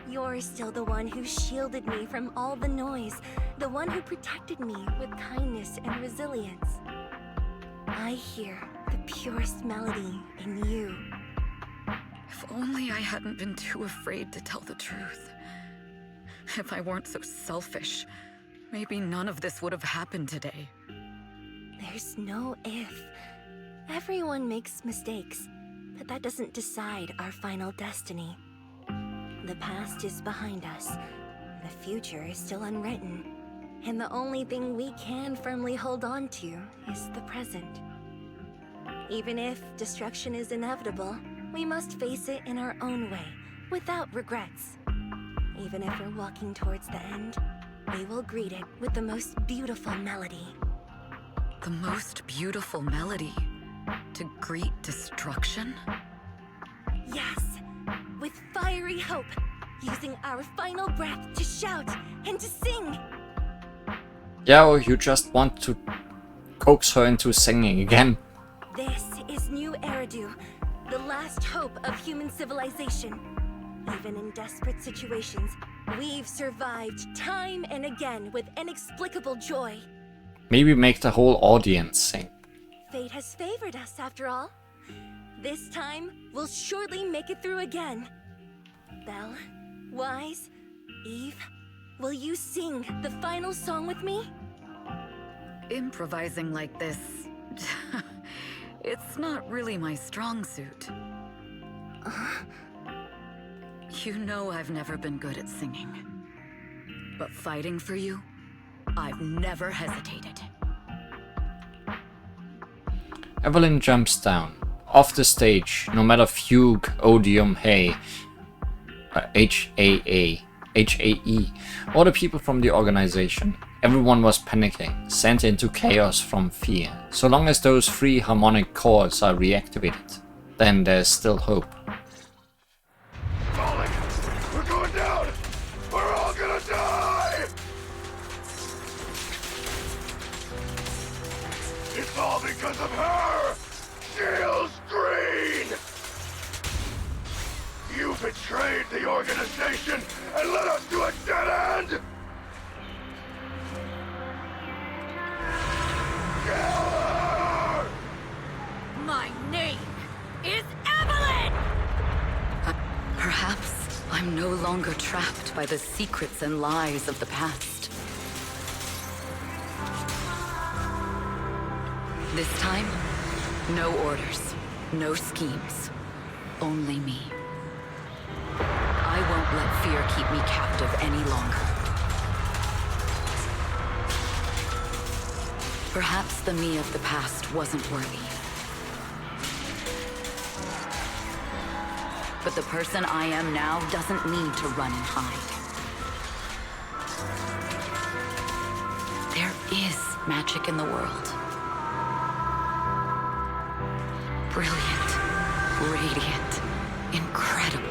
You're still the one who shielded me from all the noise, the one who protected me with kindness and resilience. I hear the purest melody in you. If only I hadn't been too afraid to tell the truth. If I weren't so selfish, maybe none of this would have happened today. There's no if. Everyone makes mistakes, but that doesn't decide our final destiny. The past is behind us. The future is still unwritten. And the only thing we can firmly hold on to is the present. Even if destruction is inevitable, we must face it in our own way, without regrets. Even if we're walking towards the end, we will greet it with the most beautiful melody. The most beautiful melody? To greet destruction? Yes! With fiery hope, using our final breath to shout and to sing! Yeah, or you just want to coax her into singing again. This is New Eridu, the last hope of human civilization. Even in desperate situations, we've survived time and again with inexplicable joy. Maybe make the whole audience sing. Fate has favored us, after all. This time, we'll surely make it through again. Belle, Wise, Eve, will you sing the final song with me? Improvising like this... it's not really my strong suit. You know I've never been good at singing. But fighting for you, I've never hesitated. Evelyn jumps down, off the stage, no matter fugue, odium, hay, H-A-E, or the people from the organization. Everyone was panicking, sent into chaos from fear. So long as those 3 harmonic chords are reactivated, then there's still hope. Falling! We're going down! We're all gonna die! It's all because of her! Shields Green! You betrayed the organization and led us to a dead end! Kill her! My name is Evelyn! Perhaps I'm no longer trapped by the secrets and lies of the past. This time, no orders, no schemes, only me. I won't let fear keep me captive any longer. Perhaps the me of the past wasn't worthy. But the person I am now doesn't need to run and hide. There is magic in the world. Brilliant, radiant, incredible.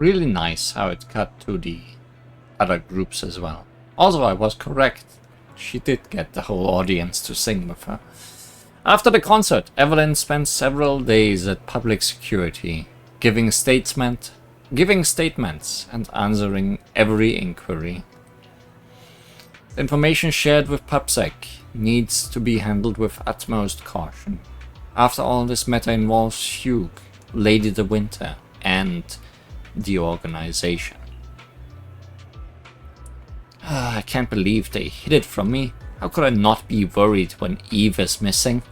Really nice how it cut to the other groups as well. Also, I was correct. She did get the whole audience to sing with her. After the concert, Evelyn spent several days at public security, giving statements and answering every inquiry. The information shared with PubSec needs to be handled with utmost caution. After all, this matter involves Hugh, Lady de Winter, and the organization. I can't believe they hid it from me. How could I not be worried when Eve is missing?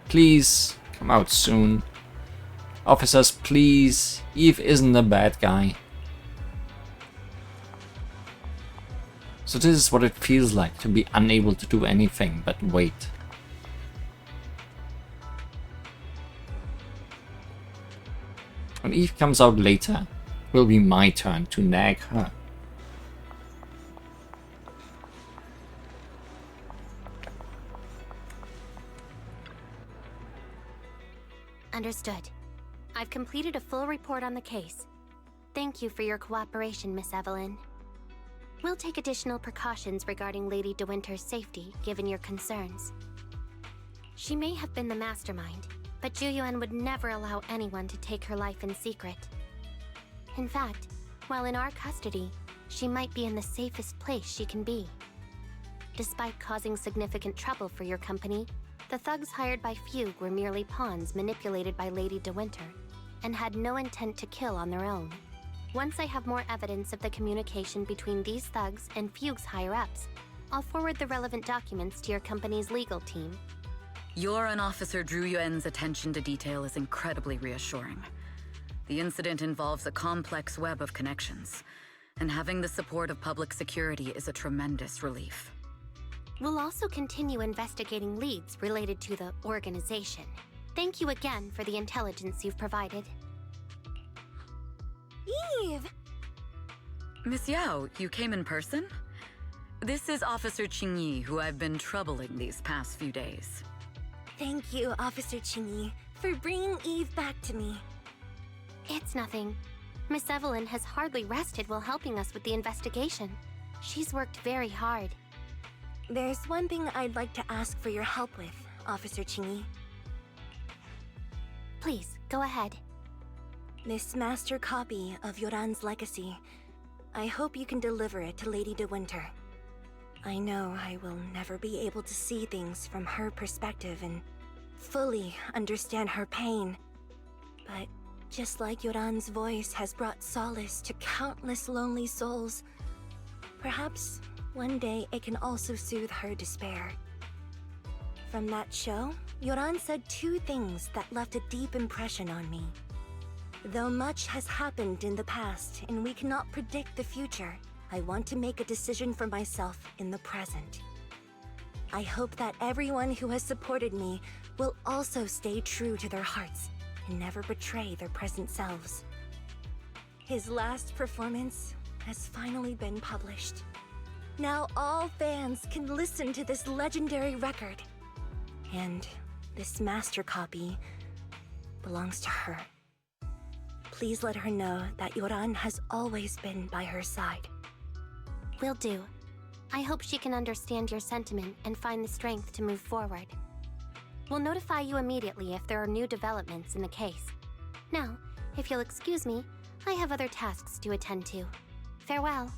Please, come out soon. Officers, please. Eve isn't a bad guy. So this is what it feels like to be unable to do anything but wait. When Eve comes out later, it will be my turn to nag her. Understood. I've completed a full report on the case. Thank you for your cooperation, Miss Evelyn. We'll take additional precautions regarding Lady de Winter's safety, given your concerns. She may have been the mastermind, but Juyuan would never allow anyone to take her life in secret. In fact, while in our custody, she might be in the safest place she can be. Despite causing significant trouble for your company, the thugs hired by Fugue were merely pawns manipulated by Lady de Winter, and had no intent to kill on their own. Once I have more evidence of the communication between these thugs and Fugue's higher-ups, I'll forward the relevant documents to your company's legal team. Your and Officer Zhu Yuan's attention to detail is incredibly reassuring. The incident involves a complex web of connections, and having the support of public security is a tremendous relief. We'll also continue investigating leads related to the organization. Thank you again for the intelligence you've provided. Eve! Miss Yao, you came in person? This is Officer Qingyi, who I've been troubling these past few days. Thank you, Officer Qingyi, for bringing Eve back to me. It's nothing. Miss Evelyn has hardly rested while helping us with the investigation. She's worked very hard. There's one thing I'd like to ask for your help with, Officer Qingyi. Please, go ahead. This master copy of Yoran's legacy, I hope you can deliver it to Lady de Winter. I know I will never be able to see things from her perspective and fully understand her pain. But just like Yoran's voice has brought solace to countless lonely souls, perhaps one day it can also soothe her despair. From that show, Yoran said two things that left a deep impression on me. Though much has happened in the past and we cannot predict the future, I want to make a decision for myself in the present. I hope that everyone who has supported me will also stay true to their hearts and never betray their present selves. His last performance has finally been published. Now all fans can listen to this legendary record. And this master copy belongs to her. Please let her know that Yoran has always been by her side. Will do. I hope she can understand your sentiment and find the strength to move forward. We'll notify you immediately if there are new developments in the case. Now, if you'll excuse me, I have other tasks to attend to. Farewell.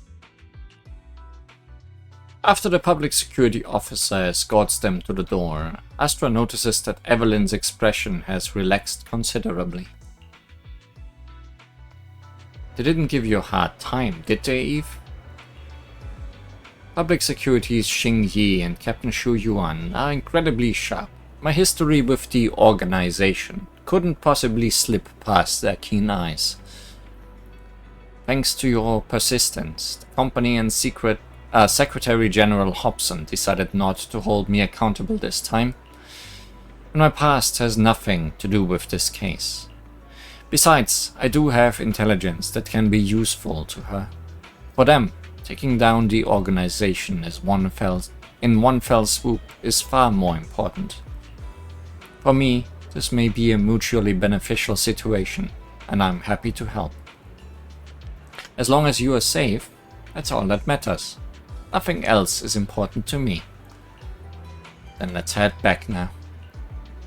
After the public security officer escorts them to the door, Astra notices that Evelyn's expression has relaxed considerably. They didn't give you a hard time, did they, Eve? Public Security's Xing Yi and Captain Shu Yuan are incredibly sharp. My history with the organization couldn't possibly slip past their keen eyes. Thanks to your persistence, the company and Secretary General Hobson decided not to hold me accountable this time. And my past has nothing to do with this case. Besides, I do have intelligence that can be useful to her. For them, taking down the organization in one fell swoop is far more important. For me, this may be a mutually beneficial situation, and I'm happy to help. As long as you are safe, that's all that matters. Nothing else is important to me. Then let's head back now.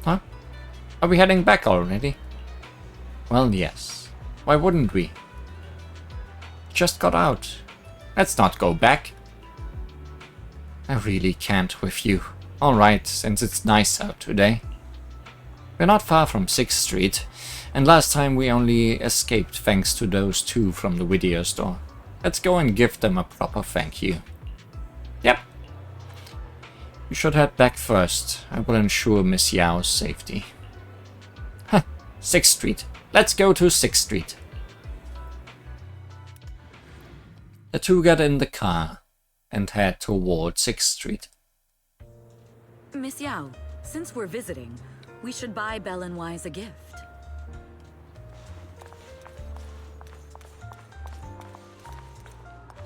Huh? Are we heading back already? Well, yes. Why wouldn't we? Just got out. Let's not go back. I really can't with you. Alright, since it's nice out today. We're not far from 6th Street, and last time we only escaped thanks to those two from the video store. Let's go and give them a proper thank you. Yep. You should head back first. I will ensure Miss Yao's safety. Huh, 6th Street. Let's go to 6th Street. The two get in the car and head toward 6th Street. Miss Yao, since we're visiting, we should buy Belle and Wise a gift.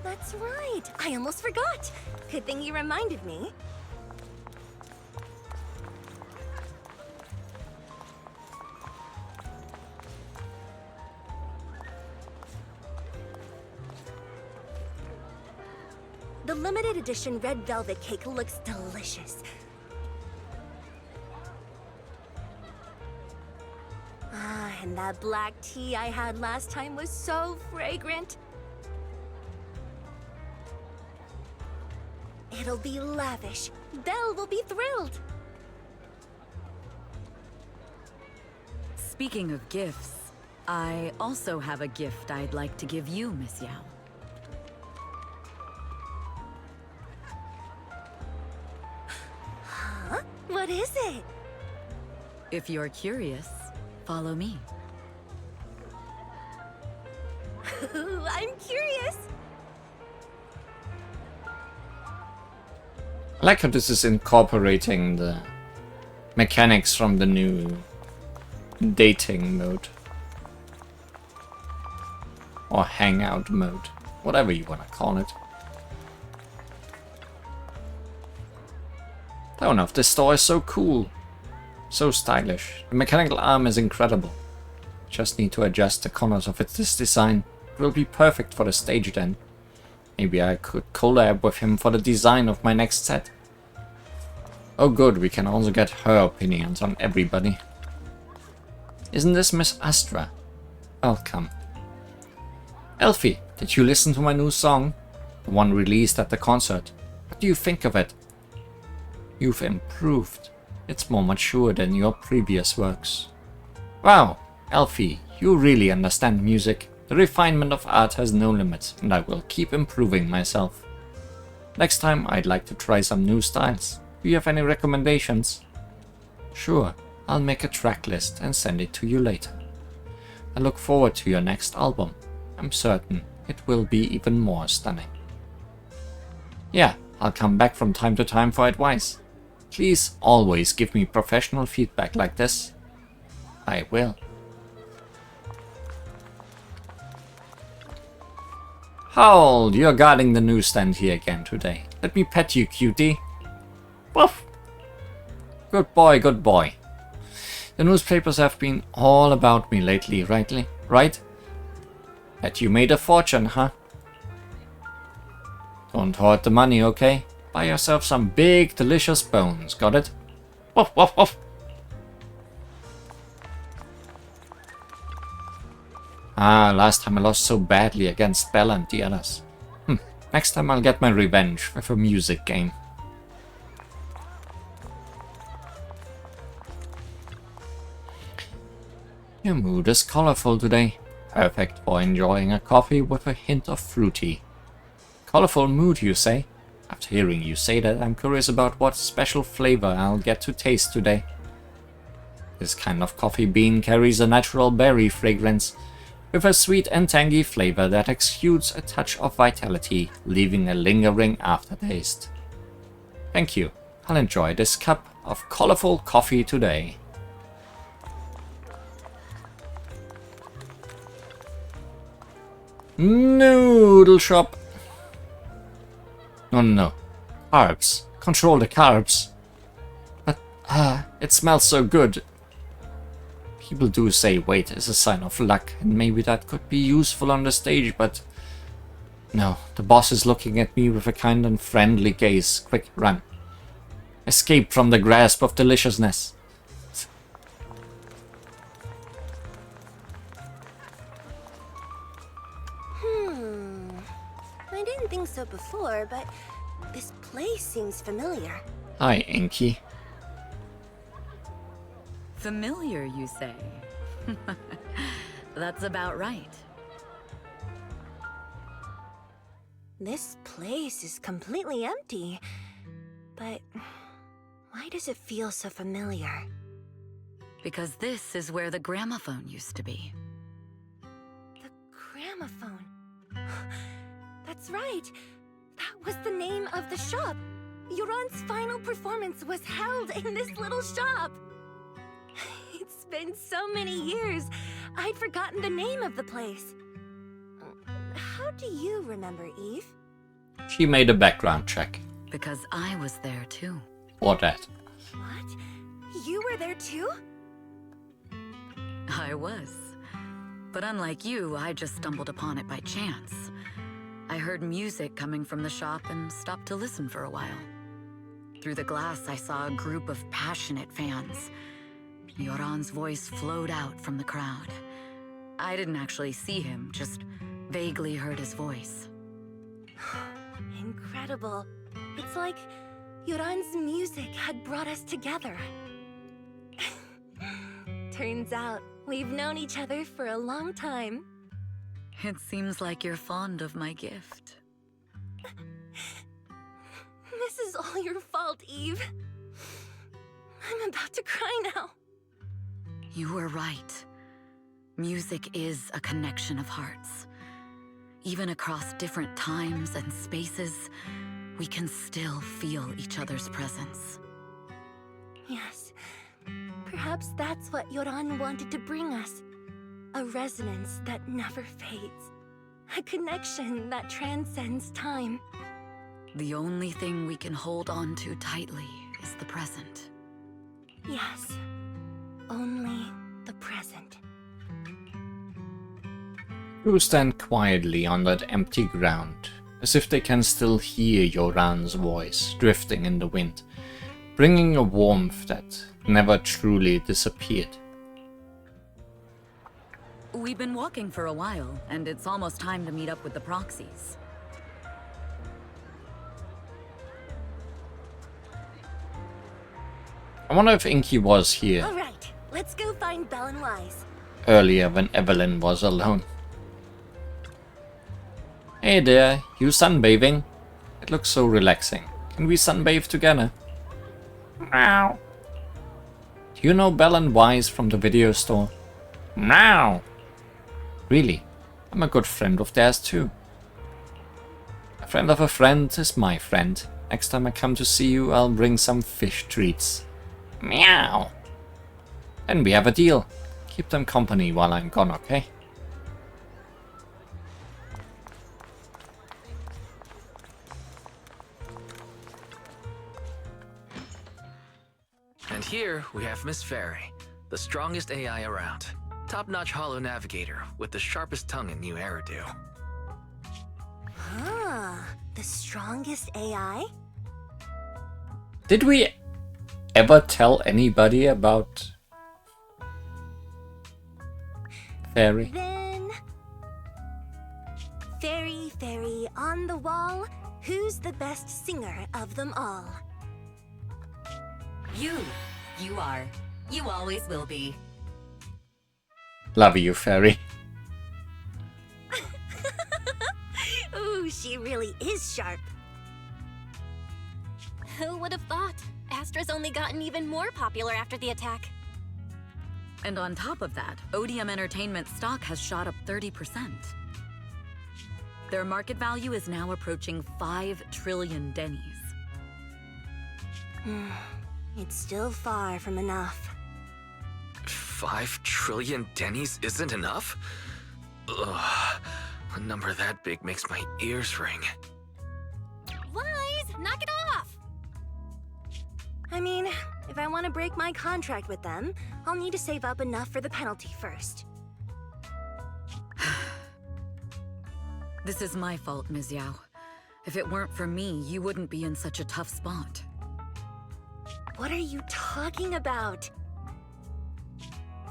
That's right. I almost forgot. Good thing you reminded me. The limited edition red velvet cake looks delicious. Ah, and that black tea I had last time was so fragrant. It'll be lavish. Belle will be thrilled. Speaking of gifts, I also have a gift I'd like to give you, Miss Yao. Huh? What is it? If you're curious, follow me. I'm curious. I like how this is incorporating the mechanics from the new dating mode. Or hangout mode. Whatever you want to call it. I don't know if this store is so cool. So stylish. The mechanical arm is incredible. Just need to adjust the corners of this design. It will be perfect for the stage then. Maybe I could collab with him for the design of my next set. Oh good, we can also get her opinions on everybody. Isn't this Miss Astra? Welcome. Elfie, did you listen to my new song? The one released at the concert. What do you think of it? You've improved. It's more mature than your previous works. Wow, Elfie, you really understand music. The refinement of art has no limits, and I will keep improving myself. Next time, I'd like to try some new styles. Do you have any recommendations? Sure, I'll make a track list and send it to you later. I look forward to your next album. I'm certain it will be even more stunning. Yeah, I'll come back from time to time for advice. Please always give me professional feedback like this. I will. Howl, you're guarding the newsstand here again today. Let me pet you, cutie. Woof. Good boy, good boy. The newspapers have been all about me lately, right? Bet you made a fortune, huh? Don't hoard the money, okay? Buy yourself some big, delicious bones, got it? Woof, woof, woof. Ah, last time I lost so badly against Belle and the others. Next time I'll get my revenge with a music game. Your mood is colorful today. Perfect for enjoying a coffee with a hint of fruity. Colorful mood, you say? After hearing you say that, I'm curious about what special flavor I'll get to taste today. This kind of coffee bean carries a natural berry fragrance, with a sweet and tangy flavor that exudes a touch of vitality, leaving a lingering aftertaste. Thank you. I'll enjoy this cup of colorful coffee today. Noodle shop. No. Carbs. Control the carbs. But, it smells so good. People do say weight is a sign of luck, and maybe that could be useful on the stage, but No, the boss is looking at me with a kind and friendly gaze. Quick, run. Escape from the grasp of deliciousness. I didn't think so before, but this place seems familiar. Hi, Inky. Familiar, you say? That's about right. This place is completely empty. But why does it feel so familiar? Because this is where the gramophone used to be. The gramophone. That's right. That was the name of the shop. Yoran's final performance was held in this little shop. It's been so many years, I'd forgotten the name of the place. How do you remember, Eve? She made a background check. Because I was there too. Or that. What? You were there too? I was. But unlike you, I just stumbled upon it by chance. I heard music coming from the shop and stopped to listen for a while. Through the glass, I saw a group of passionate fans. Yoran's voice flowed out from the crowd. I didn't actually see him, just vaguely heard his voice. Incredible. It's like Yoran's music had brought us together. Turns out, we've known each other for a long time. It seems like you're fond of my gift. This is all your fault, Eve. I'm about to cry now. You were right. Music is a connection of hearts. Even across different times and spaces, we can still feel each other's presence. Yes. Perhaps that's what Yoran wanted to bring us. A resonance that never fades. A connection that transcends time. The only thing we can hold on to tightly is the present. Yes. Only the present. You stand quietly on that empty ground, as if they can still hear Yoran's voice drifting in the wind, bringing a warmth that never truly disappeared. We've been walking for a while, and it's almost time to meet up with the proxies. I wonder if Inky was here Alright, let's go find Belle and Wise. earlier when Evelyn was alone. Hey there, you sunbathing? It looks so relaxing. Can we sunbathe together? Meow. Do you know Belle and Wise from the video store? Meow. Really? I'm a good friend of theirs too. A friend of a friend is my friend. Next time I come to see you, I'll bring some fish treats. Meow. Then we have a deal. Keep them company while I'm gone, okay? And here we have Miss Fairy, the strongest AI around. Top-notch holo navigator with the sharpest tongue in new Eridu. The strongest AI? Did we ever tell anybody about Fairy? Then... Fairy, fairy, on the wall, who's the best singer of them all? You. You are. You always will be. Love you, Fairy. Ooh, she really is sharp. Who would have thought? Astra's only gotten even more popular after the attack. And on top of that, Odium Entertainment stock has shot up 30%. Their market value is now approaching 5 trillion dennies. It's still far from enough. 5 trillion dennies isn't enough? Ugh, a number that big makes my ears ring. Wise, knock it off! I mean, if I want to break my contract with them, I'll need to save up enough for the penalty first. This is my fault, Ms. Yao. If it weren't for me, you wouldn't be in such a tough spot. What are you talking about?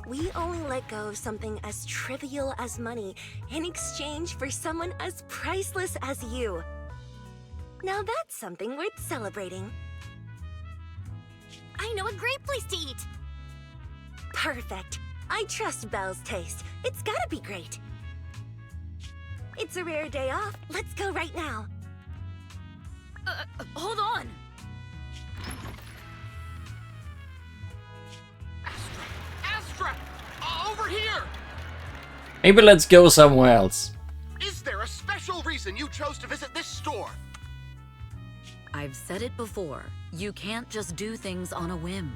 We only let go of something as trivial as money in exchange for someone as priceless as you. Now that's something worth celebrating. I know a great place to eat! Perfect. I trust Belle's taste. It's gotta be great. It's a rare day off. Let's go right now. Hold on! Astra! Over here! Maybe let's go somewhere else. Is there a special reason you chose to visit this store? I've said it before. You can't just do things on a whim.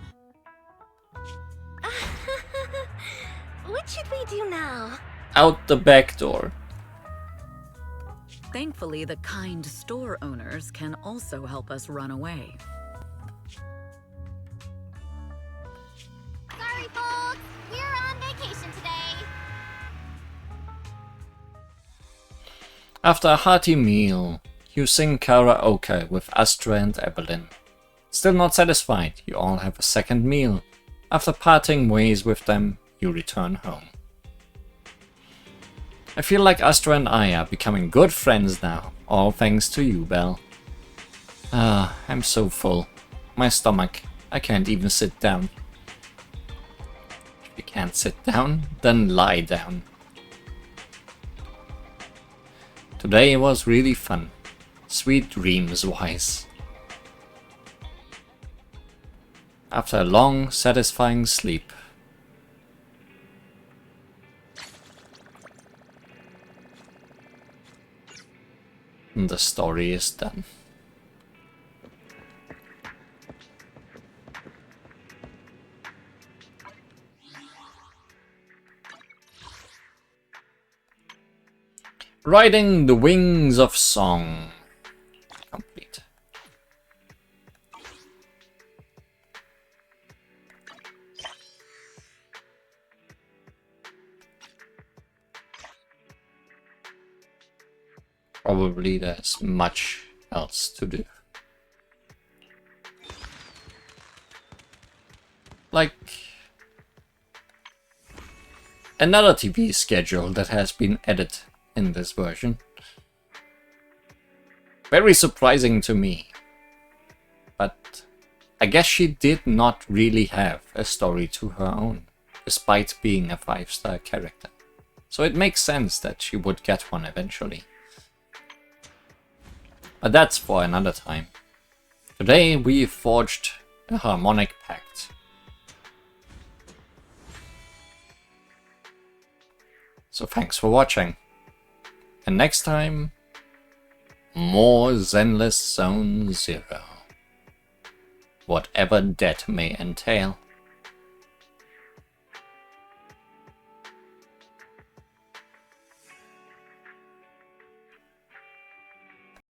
What should we do now? Out the back door. Thankfully, the kind store owners can also help us run away. Sorry, folks! We're on vacation today! After a hearty meal, you sing karaoke with Astra and Evelyn. Still not satisfied, you all have a second meal. After parting ways with them, you return home. I feel like Astra and I are becoming good friends now, all thanks to you, Belle. I'm so full. My stomach, I can't even sit down. If you can't sit down, then lie down. Today was really fun. Sweet dreams, Wise. After a long, satisfying sleep. The story is done. Riding the Wings of Song. Complete. Probably there's much else to do. Like another TV schedule that has been added in this version. Very surprising to me. But I guess she did not really have a story to her own, despite being a 5-star character. So it makes sense that she would get one eventually. But that's for another time. Today we forged a harmonic pact. So thanks for watching. And next time, more Zenless Zone Zero. Whatever that may entail.